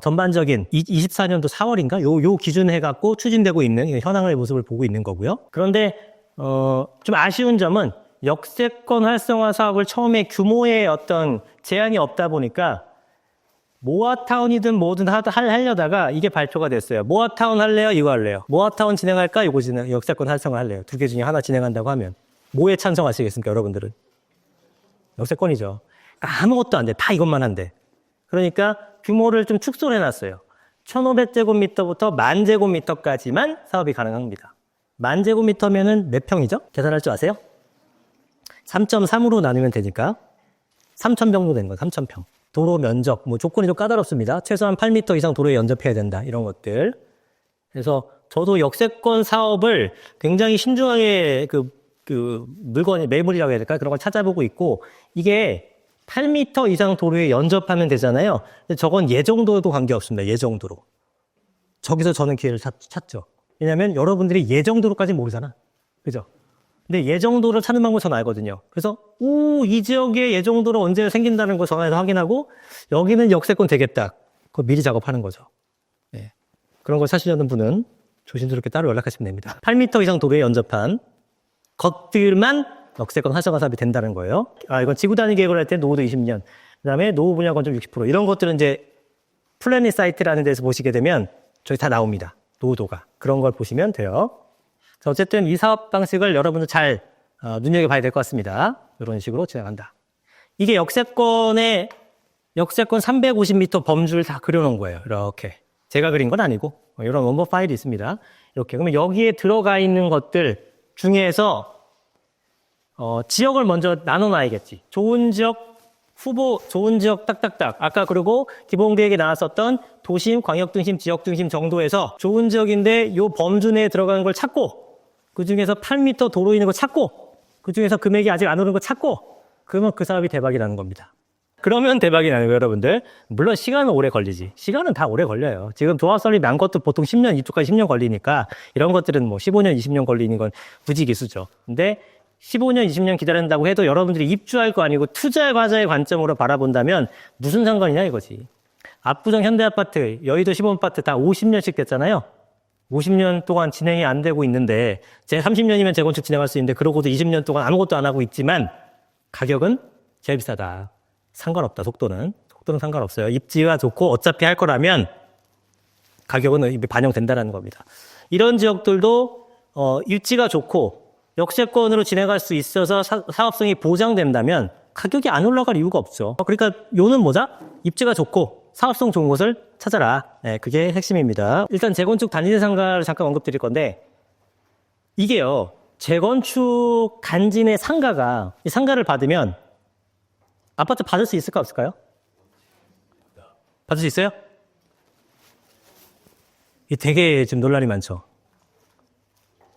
전반적인 24년도 4월인가? 요 기준 해갖고 추진되고 있는 현황의 모습을 보고 있는 거고요. 그런데 좀 아쉬운 점은 역세권 활성화 사업을 처음에 규모의 어떤 제한이 없다 보니까 모아타운이든 뭐든 하려다가 이게 발표가 됐어요. 모아타운 할래요? 이거 할래요? 모아타운 진행할까? 이거 역세권 활성화 할래요? 두 개 중에 하나 진행한다고 하면 뭐에 찬성하시겠습니까, 여러분들은? 역세권이죠. 그러니까 아무것도 안 돼. 다 이것만 한대. 그러니까 규모를 좀 축소를 해놨어요. 1500제곱미터부터 10,000제곱미터까지만 사업이 가능합니다. 10,000제곱미터면은 몇 평이죠? 계산할 줄 아세요? 3.3으로 나누면 되니까 3,000평 정도 된 거예요. 3,000평. 도로 면적, 뭐 조건이 좀 까다롭습니다. 최소한 8m 이상 도로에 연접해야 된다. 이런 것들. 그래서 저도 역세권 사업을 굉장히 신중하게 물건이 매물이라고 해야 될까? 그런 걸 찾아보고 있고 이게 8m 이상 도로에 연접하면 되잖아요. 근데 저건 예정도도 관계없습니다. 예정도로. 저기서 저는 기회를 찾죠. 왜냐하면 여러분들이 예정도로까지 모르잖아. 그죠? 근데 예정도를 찾는 방법을 저는 알거든요. 그래서 이 지역에 예정도로 언제 생긴다는 거 전화해서 확인하고 여기는 역세권 되겠다. 그거 미리 작업하는 거죠. 네. 그런 걸 찾으려는 분은 조심스럽게 따로 연락하시면 됩니다. 8m 이상 도로에 연접한 것들만 역세권 활성화 사업이 된다는 거예요. 이건 지구 단위 계획을 할 때 노후도 20년, 그 다음에 노후 분야 건조 60%. 이런 것들은 이제 플래닛 사이트라는 데서 보시게 되면 저기 다 나옵니다. 노후도가. 그런 걸 보시면 돼요. 어쨌든 이 사업 방식을 여러분들 잘 눈여겨봐야 될 것 같습니다. 이런 식으로 진행한다. 이게 역세권 350m 범주를 다 그려놓은 거예요. 이렇게. 제가 그린 건 아니고 이런 원본 파일이 있습니다. 이렇게. 그러면 여기에 들어가 있는 것들 중에서 지역을 먼저 나눠놔야겠지. 좋은 지역, 후보, 좋은 지역 딱딱딱. 아까 그리고 기본계획에 나왔었던 도심, 광역중심, 지역중심 정도에서 좋은 지역인데 요 범주 내에 들어가는 걸 찾고 그 중에서 8m 도로 있는 거 찾고 그 중에서 금액이 아직 안 오른 거 찾고 그러면 그 사업이 대박이 나는 겁니다. 그러면 대박이 나는 거예요, 여러분들. 물론 시간은 오래 걸리지. 시간은 다 오래 걸려요. 지금 조합 설립 난 것도 보통 10년, 이쪽까지 10년 걸리니까 이런 것들은 뭐 15년, 20년 걸리는 건 부지기수죠. 근데 15년, 20년 기다린다고 해도 여러분들이 입주할 거 아니고 투자 과자의 관점으로 바라본다면 무슨 상관이냐 이거지. 압구정 현대아파트, 여의도 시범아파트 다 50년씩 됐잖아요. 50년 동안 진행이 안 되고 있는데 제 30년이면 재건축 진행할 수 있는데 그러고도 20년 동안 아무것도 안 하고 있지만 가격은 제일 비싸다. 상관없다. 속도는 상관없어요. 입지가 좋고 어차피 할 거라면 가격은 반영된다는 겁니다. 이런 지역들도 입지가 좋고 역세권으로 진행할 수 있어서 사업성이 보장된다면 가격이 안 올라갈 이유가 없죠. 그러니까 요는 뭐죠? 입지가 좋고 사업성 좋은 곳을 찾아라. 네, 그게 핵심입니다. 일단 재건축 단지 상가를 잠깐 언급드릴 건데 이게요. 재건축 단지 내 상가가 이 상가를 받으면 아파트 받을 수 있을까 없을까요? 받을 수 있어요? 이 되게 지금 논란이 많죠.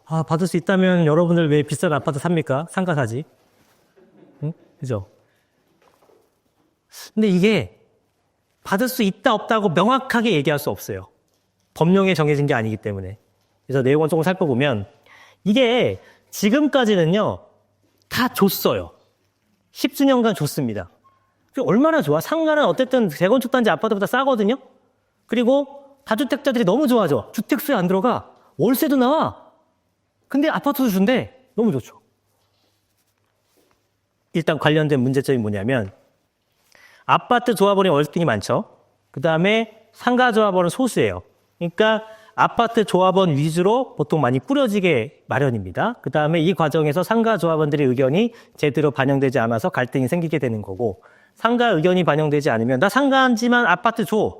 아, 받을 수 있다면 여러분들 왜 비싼 아파트 삽니까? 상가 사지. 응? 그죠? 근데 이게 받을 수 있다 없다고 명확하게 얘기할 수 없어요. 법령에 정해진 게 아니기 때문에. 그래서 내용을 조금 살펴보면 이게 지금까지는요. 다 줬어요. 10수년간 줬습니다. 얼마나 좋아? 상가는 어쨌든 재건축 단지 아파트보다 싸거든요. 그리고 다주택자들이 너무 좋아져. 주택수에 안 들어가. 월세도 나와. 근데 아파트도 준대. 너무 좋죠. 일단 관련된 문제점이 뭐냐면 아파트 조합원이 월등히 많죠. 그 다음에 상가 조합원은 소수예요. 그러니까 아파트 조합원 위주로 보통 많이 꾸려지게 마련입니다. 그 다음에 이 과정에서 상가 조합원들의 의견이 제대로 반영되지 않아서 갈등이 생기게 되는 거고 상가 의견이 반영되지 않으면 나 상가지만 아파트 줘.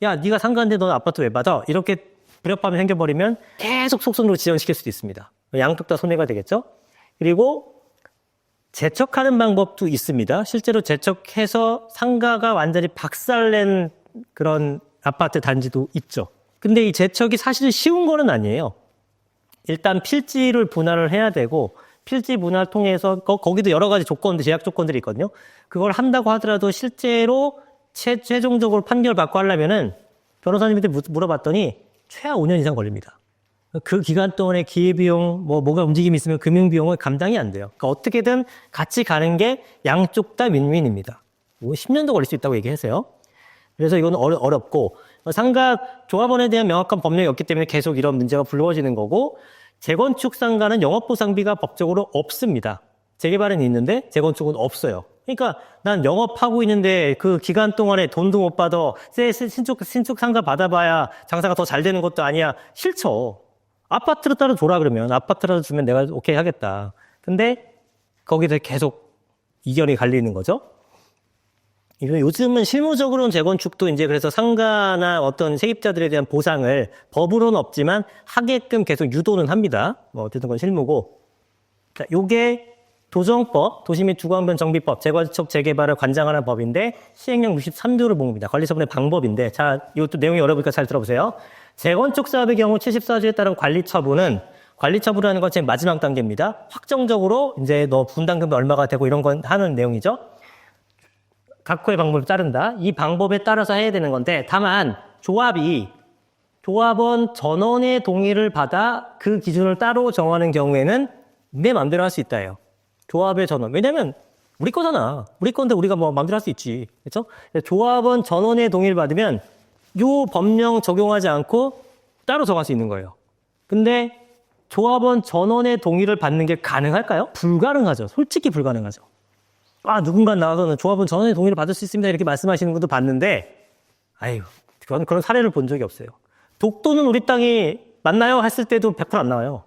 야, 네가 상가인데 넌 아파트 왜 받아? 이렇게 불협화음이 생겨버리면 계속 속성으로 지연시킬 수도 있습니다. 양쪽 다 손해가 되겠죠. 그리고 재척하는 방법도 있습니다. 실제로 재척해서 상가가 완전히 박살낸 그런 아파트 단지도 있죠. 근데 이 재척이 사실 쉬운 거는 아니에요. 일단 필지를 분할을 해야 되고 필지 분할 통해서 거기도 여러 가지 조건들, 제약 조건들이 있거든요. 그걸 한다고 하더라도 실제로 최종적으로 판결받고 하려면은 변호사님한테 물어봤더니 최하 5년 이상 걸립니다. 그 기간 동안에 기회비용, 뭐가 움직임이 있으면 금융비용은 감당이 안 돼요. 그러니까 어떻게든 같이 가는 게 양쪽 다 윈윈입니다. 10년도 걸릴 수 있다고 얘기했어요. 그래서 이건 어렵고 상가 조합원에 대한 명확한 법령이 없기 때문에 계속 이런 문제가 불거지는 거고 재건축 상가는 영업보상비가 법적으로 없습니다. 재개발은 있는데 재건축은 없어요. 그러니까 난 영업하고 있는데 그 기간 동안에 돈도 못 받아 신축 상가 받아봐야 장사가 더 잘 되는 것도 아니야. 싫죠. 아파트로 따로 줘라 그러면 아파트라도 주면 내가 오케이 하겠다. 근데 거기서 계속 이견이 갈리는 거죠. 요즘은 실무적으로는 재건축도 이제 그래서 상가나 어떤 세입자들에 대한 보상을 법으로는 없지만 하게끔 계속 유도는 합니다. 어쨌든 그건 실무고. 자, 요게 도정법, 도시및 주거환경정비법, 재건축 재개발을 관장하는 법인데 시행령 63조를 봅니다. 관리처분의 방법인데 자, 이것도 내용이 어려우니까 잘 들어보세요. 재건축 사업의 경우 74조에 따른 관리처분이라는 건 제 마지막 단계입니다. 확정적으로 이제 너 분담금이 얼마가 되고 이런 건 하는 내용이죠. 각호의 방법을 따른다. 이 방법에 따라서 해야 되는 건데 다만 조합원 전원의 동의를 받아 그 기준을 따로 정하는 경우에는 내 마음대로 할 수 있다예요. 조합의 전원. 왜냐면 우리 거잖아. 우리 건데 우리가 뭐 마음대로 할 수 있지. 그렇죠? 조합원 전원의 동의를 받으면 요 법령 적용하지 않고 따로 정할 수 있는 거예요. 근데 조합원 전원의 동의를 받는 게 가능할까요? 불가능하죠. 솔직히 불가능하죠. 누군가 나와서는 조합원 전원의 동의를 받을 수 있습니다. 이렇게 말씀하시는 것도 봤는데, 저는 그런 사례를 본 적이 없어요. 독도는 우리 땅이 맞나요? 했을 때도 100% 안 나와요.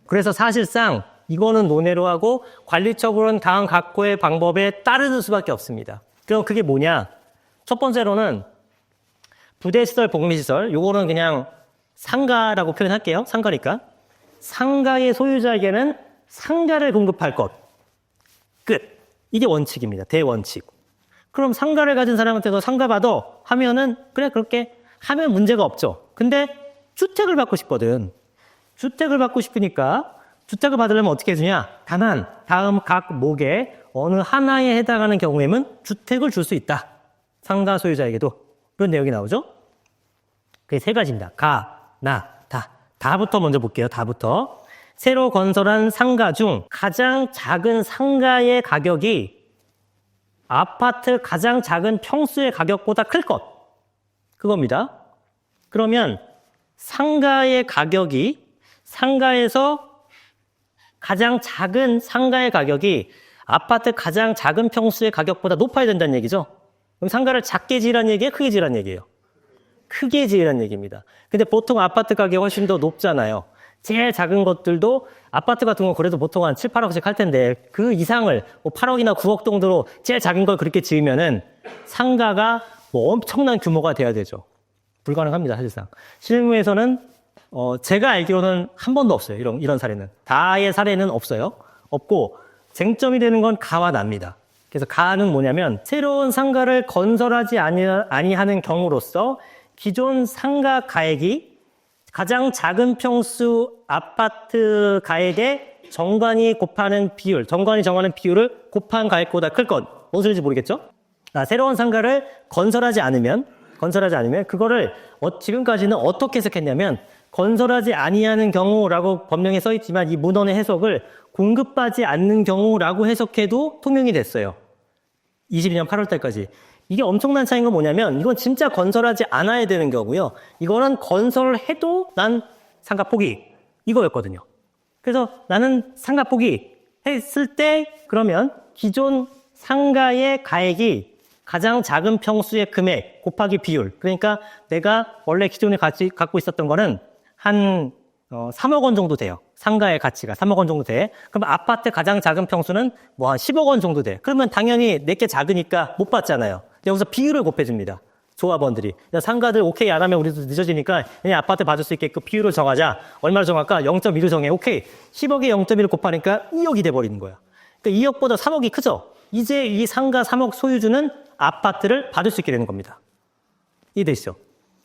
그래서 사실상 이거는 논외로 하고 관리처분은 다음 각호의 방법에 따르는 수밖에 없습니다. 그럼 그게 뭐냐? 첫 번째로는 부대시설, 복리시설, 요거는 그냥 상가라고 표현할게요. 상가니까. 상가의 소유자에게는 상가를 공급할 것. 끝. 이게 원칙입니다. 대원칙. 그럼 상가를 가진 사람한테서 상가 받아 하면은 그래 그렇게 하면 문제가 없죠. 근데 주택을 받고 싶거든. 주택을 받고 싶으니까 주택을 받으려면 어떻게 해주냐? 다만 다음 각 목에 어느 하나에 해당하는 경우에는 주택을 줄 수 있다. 상가 소유자에게도. 그런 내용이 나오죠. 그게 세 가지입니다. 가, 나, 다. 다부터 먼저 볼게요. 다부터. 새로 건설한 상가 중 가장 작은 상가의 가격이 아파트 가장 작은 평수의 가격보다 클 것. 그겁니다. 그러면 상가의 가격이 상가에서 가장 작은 상가의 가격이 아파트 가장 작은 평수의 가격보다 높아야 된다는 얘기죠. 그럼 상가를 작게 지으라는 얘기예요? 크게 지으라는 얘기예요? 크게 지으라는 얘기입니다. 근데 보통 아파트 가격이 훨씬 더 높잖아요. 제일 작은 것들도 아파트 같은 건 그래도 보통 한 7, 8억씩 할 텐데 그 이상을 뭐 8억이나 9억 정도로 제일 작은 걸 그렇게 지으면은 상가가 뭐 엄청난 규모가 돼야 되죠. 불가능합니다, 사실상. 실무에서는 제가 알기로는 한 번도 없어요. 이런 사례는. 다의 사례는 없어요. 없고 쟁점이 되는 건 가와 나입니다. 그래서 가는 뭐냐면 새로운 상가를 건설하지 아니하는 경우로서 기존 상가 가액이 가장 작은 평수 아파트 가액의 정관이 곱하는 비율, 정관이 정하는 비율을 곱한 가액보다 클 것. 뭔 소리인지 모르겠죠? 새로운 상가를 건설하지 않으면 그거를 지금까지는 어떻게 해석했냐면 건설하지 아니하는 경우라고 법령에 써 있지만 이 문헌의 해석을 공급받지 않는 경우라고 해석해도 통용이 됐어요. 22년 8월 달까지. 이게 엄청난 차이인 건 뭐냐면 이건 진짜 건설하지 않아야 되는 거고요. 이거는 건설을 해도 난 상가 포기 이거였거든요. 그래서 나는 상가 포기 했을 때 그러면 기존 상가의 가액이 가장 작은 평수의 금액 곱하기 비율. 그러니까 내가 원래 기존에 갖고 있었던 거는 한 3억 원 정도 돼요. 상가의 가치가 3억 원 정도 돼. 그럼 아파트 가장 작은 평수는 뭐 한 10억 원 정도 돼. 그러면 당연히 내게 작으니까 못 받잖아요. 여기서 비율을 곱해줍니다. 조합원들이. 상가들 오케이 안 하면 우리도 늦어지니까 그냥 아파트 받을 수 있게 그 비율을 정하자. 얼마를 정할까? 0.1을 정해. 오케이. 10억에 0.1을 곱하니까 2억이 돼버리는 거야. 그러니까 2억보다 3억이 크죠? 이제 이 상가 3억 소유주는 아파트를 받을 수 있게 되는 겁니다. 이해되시죠?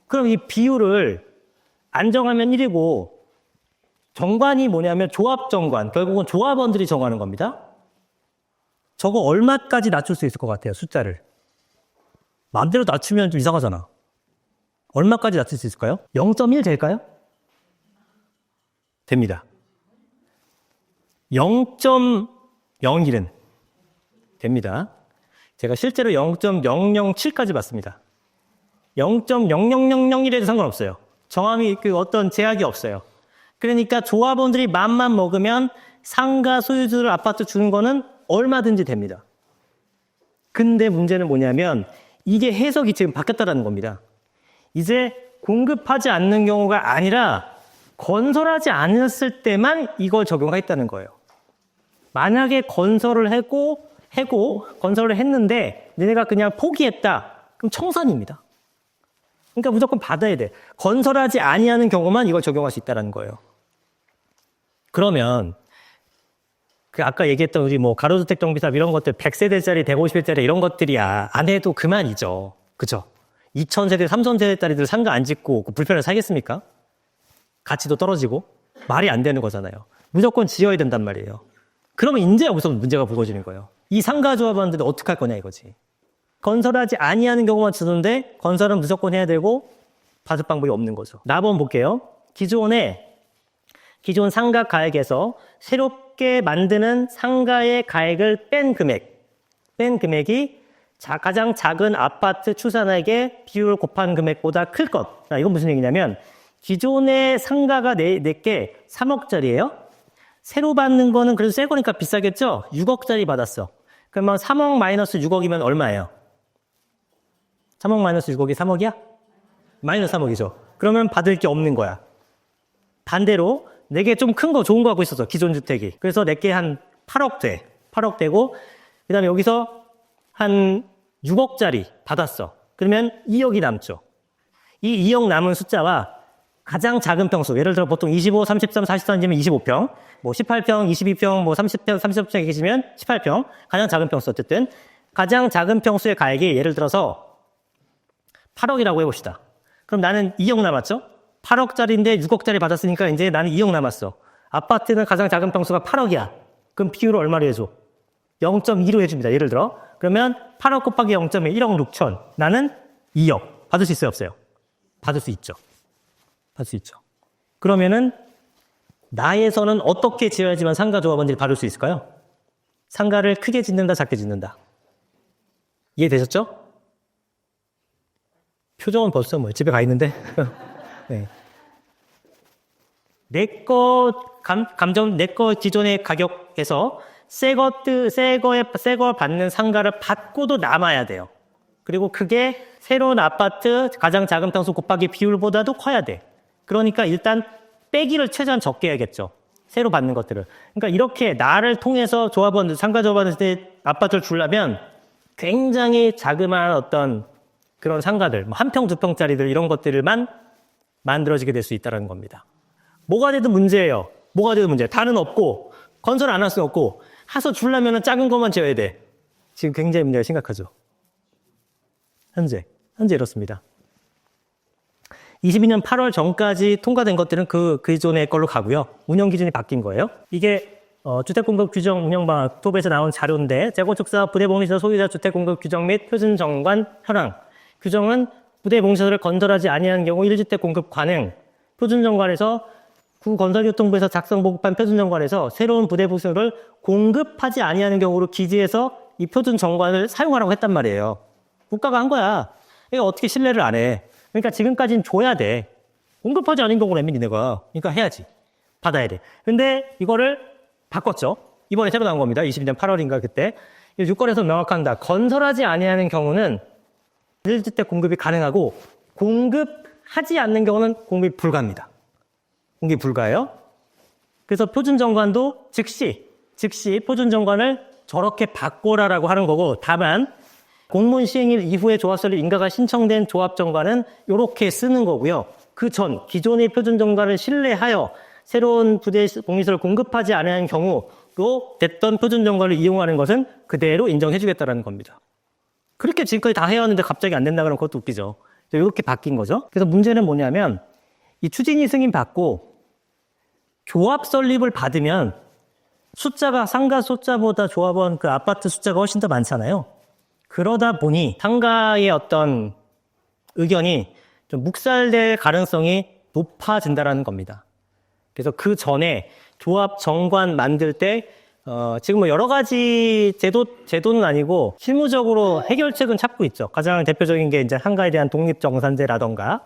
그럼 이 비율을 안 정하면 1이고 정관이 뭐냐면 조합정관. 결국은 조합원들이 정하는 겁니다. 저거 얼마까지 낮출 수 있을 것 같아요, 숫자를. 마음대로 낮추면 좀 이상하잖아. 얼마까지 낮출 수 있을까요? 0.1 될까요? 됩니다. 0.01은 됩니다. 제가 실제로 0.007까지 봤습니다. 0.00001에도 상관없어요. 정함이 어떤 제약이 없어요. 그러니까 조합원들이 맘만 먹으면 상가 소유주들 아파트 주는 거는 얼마든지 됩니다. 근데 문제는 뭐냐면 이게 해석이 지금 바뀌었다는 겁니다. 이제 공급하지 않는 경우가 아니라 건설하지 않았을 때만 이걸 적용하겠다는 거예요. 만약에 건설을 건설을 했는데 너네가 그냥 포기했다. 그럼 청산입니다. 그러니까 무조건 받아야 돼. 건설하지 아니하는 경우만 이걸 적용할 수 있다는 거예요. 그러면 아까 얘기했던 우리 뭐 가로주택 정비사업 이런 것들 100세대짜리, 150세대짜리 이런 것들이야. 안 해도 그만이죠. 그죠? 2000세대, 3000세대짜리들 상가 안 짓고 불편을 살겠습니까? 가치도 떨어지고 말이 안 되는 거잖아요. 무조건 지어야 된단 말이에요. 그러면 이제 여기서 문제가 불거지는 거예요. 이 상가 조합원들은 어떻게 할 거냐 이거지. 건설하지 아니하는 경우만 주는데 건설은 무조건 해야 되고 받을 방법이 없는 거죠. 나번 볼게요. 기존 상가 가액에서 새롭게 만드는 상가의 가액을 뺀 금액이 가장 작은 아파트 추산액의 비율을 곱한 금액보다 클 것. 이건 무슨 얘기냐면 기존의 상가가 내게 3억짜리예요. 새로 받는 거는 그래도 새 거니까 비싸겠죠? 6억짜리 받았어. 그러면 3억 마이너스 6억이면 얼마예요? 3억 마이너스 6억이 3억이야? 마이너스 3억이죠. 그러면 받을 게 없는 거야. 반대로 내게 좀 큰 거 좋은 거 갖고 있었어. 기존 주택이. 그래서 내게 한 8억 돼. 8억 되고 그 다음에 여기서 한 6억짜리 받았어. 그러면 2억이 남죠. 이 2억 남은 숫자와 가장 작은 평수, 예를 들어 보통 25, 33, 43이면 25평, 뭐 18평, 22평, 뭐 30평, 30평 계시면 18평, 가장 작은 평수 어쨌든 가장 작은 평수의 가액이 예를 들어서 8억이라고 해봅시다. 그럼 나는 2억 남았죠? 8억짜리인데 6억짜리 받았으니까 이제 나는 2억 남았어. 아파트는 가장 작은 평수가 8억이야. 그럼 비율을 얼마로 해줘? 0.2로 해줍니다. 예를 들어. 그러면 8억 곱하기 0.2, 1억 6천. 나는 2억. 받을 수 있어요? 없어요? 받을 수 있죠. 받을 수 있죠. 그러면은 나에서는 어떻게 지어야지만 상가 조합원들이 받을 수 있을까요? 상가를 크게 짓는다, 작게 짓는다. 이해되셨죠? 표정은 벌써 뭐 집에 가 있는데. 네. 내 거 기존의 가격에서 새 거 받는 상가를 받고도 남아야 돼요. 그리고 그게 새로운 아파트 가장 작은 평수 곱하기 비율보다도 커야 돼. 그러니까 일단 빼기를 최대한 적게 해야겠죠. 새로 받는 것들을. 그러니까 이렇게 나를 통해서 상가 조합원한테 아파트를 주려면 굉장히 자그마한 어떤 그런 상가들, 뭐 1평, 2평짜리들 이런 것들만 만들어지게 될 수 있다는 겁니다. 뭐가 돼도 문제예요. 뭐가 돼도 문제예요. 다는 없고 건설 안 할 수 없고 해서 주려면 작은 것만 지어야 돼. 지금 굉장히 문제가 심각하죠. 현재 이렇습니다. 22년 8월 전까지 통과된 것들은 그 기존의 걸로 가고요. 운영 기준이 바뀐 거예요. 이게 주택공급 규정 운영방안 국토부에서 나온 자료인데 재건축사업 부대복리시설 소유자 주택공급 규정 및 표준정관 현황. 규정은 부대복리시설을 건설하지 아니하는 경우 1주택 공급 가능. 표준정관에서 구건설교통부에서 작성 보급한 표준정관에서 새로운 부대복리시설을 공급하지 아니하는 경우로 기재해서 이 표준정관을 사용하라고 했단 말이에요. 국가가 한 거야. 이거 어떻게 신뢰를 안 해. 그러니까 지금까지는 줘야 돼. 공급하지 않은 경우라면 니네가. 그러니까 해야지. 받아야 돼. 근데 이거를 바꿨죠. 이번에 새로 나온 겁니다. 22년 8월인가 그때. 유권에서 명확한다. 건설하지 아니하는 경우는 1주택 공급이 가능하고 공급하지 않는 경우는 공급이 불가합니다. 공급이 불가해요. 그래서 표준정관도 즉시 표준정관을 저렇게 바꿔라라고 하는 거고 다만 공문 시행일 이후에 조합설립 인가가 신청된 조합정관은 이렇게 쓰는 거고요. 그 전 기존의 표준정관을 신뢰하여 새로운 부대복리시설을 공급하지 않은 경우로 됐던 표준정관을 이용하는 것은 그대로 인정해주겠다는 겁니다. 그렇게 지금까지 다 해왔는데 갑자기 안 된다 그러면 그것도 웃기죠. 이렇게 바뀐 거죠. 그래서 문제는 뭐냐면 이 추진위 승인 받고 조합 설립을 받으면 숫자가 상가 숫자보다 조합원 그 아파트 숫자가 훨씬 더 많잖아요. 그러다 보니 상가의 어떤 의견이 좀 묵살될 가능성이 높아진다는 겁니다. 그래서 그 전에 조합 정관 만들 때 지금 뭐 여러 가지 제도는 아니고 실무적으로 해결책은 찾고 있죠. 가장 대표적인 게 이제 상가에 대한 독립정산제라던가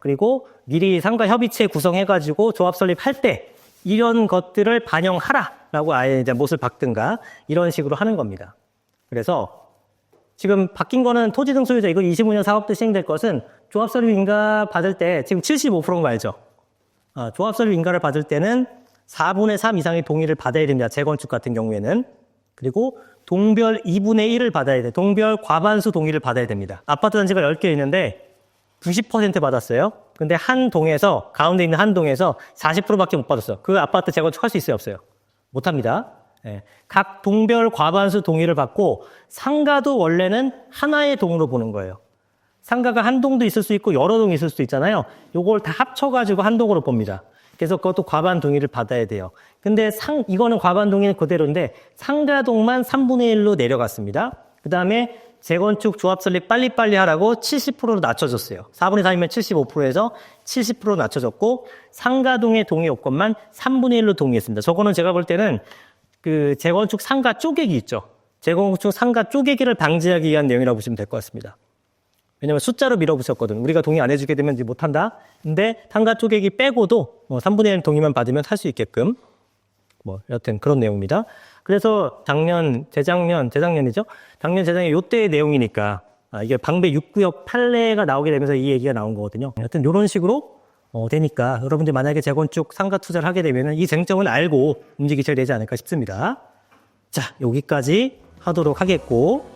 그리고 미리 상가 협의체 구성해가지고 조합 설립할 때 이런 것들을 반영하라라고 아예 이제 못을 박든가 이런 식으로 하는 겁니다. 그래서 지금 바뀐 거는 토지 등 소유자 이거 25년 사업때 시행될 것은 조합 설립 인가 받을 때 지금 75%인 거 알죠? 조합 설립 인가를 받을 때는 4분의 3 이상의 동의를 받아야 됩니다. 재건축 같은 경우에는. 그리고 동별 2분의 1을 받아야 돼. 동별 과반수 동의를 받아야 됩니다. 아파트 단지가 10개 있는데 90% 받았어요. 근데 한 동에서 가운데 있는 한 동에서 40%밖에 못 받았어요. 그 아파트 재건축할 수 있어요, 없어요? 못 합니다. 예. 각 동별 과반수 동의를 받고 상가도 원래는 하나의 동으로 보는 거예요. 상가가 한 동도 있을 수 있고 여러 동이 있을 수도 있잖아요. 요걸 다 합쳐가지고 한 동으로 봅니다. 그래서 그것도 과반 동의를 받아야 돼요. 근데 이거는 과반 동의는 그대로인데 상가동만 3분의 1로 내려갔습니다. 그 다음에 재건축 조합 설립 빨리빨리 하라고 70%로 낮춰졌어요. 4분의 3이면 75%에서 70%로 낮춰졌고 상가동의 동의 요건만 3분의 1로 동의했습니다. 저거는 제가 볼 때는 그 재건축 상가 쪼개기 있죠. 재건축 상가 쪼개기를 방지하기 위한 내용이라고 보시면 될 것 같습니다. 왜냐면 숫자로 밀어붙였거든. 우리가 동의 안 해주게 되면 이제 못한다. 근데 상가 쪼개기 빼고도 3분의 1 동의만 받으면 할 수 있게끔 여튼 그런 내용입니다. 그래서 재작년이죠. 재작년 요때의 내용이니까 이게 방배 6구역 판례가 나오게 되면서 이 얘기가 나온 거거든요. 여튼 이런 식으로 되니까 여러분들 만약에 재건축 상가 투자를 하게 되면 이 쟁점을 알고 움직이셔야 되지 않을까 싶습니다. 자, 여기까지 하도록 하겠고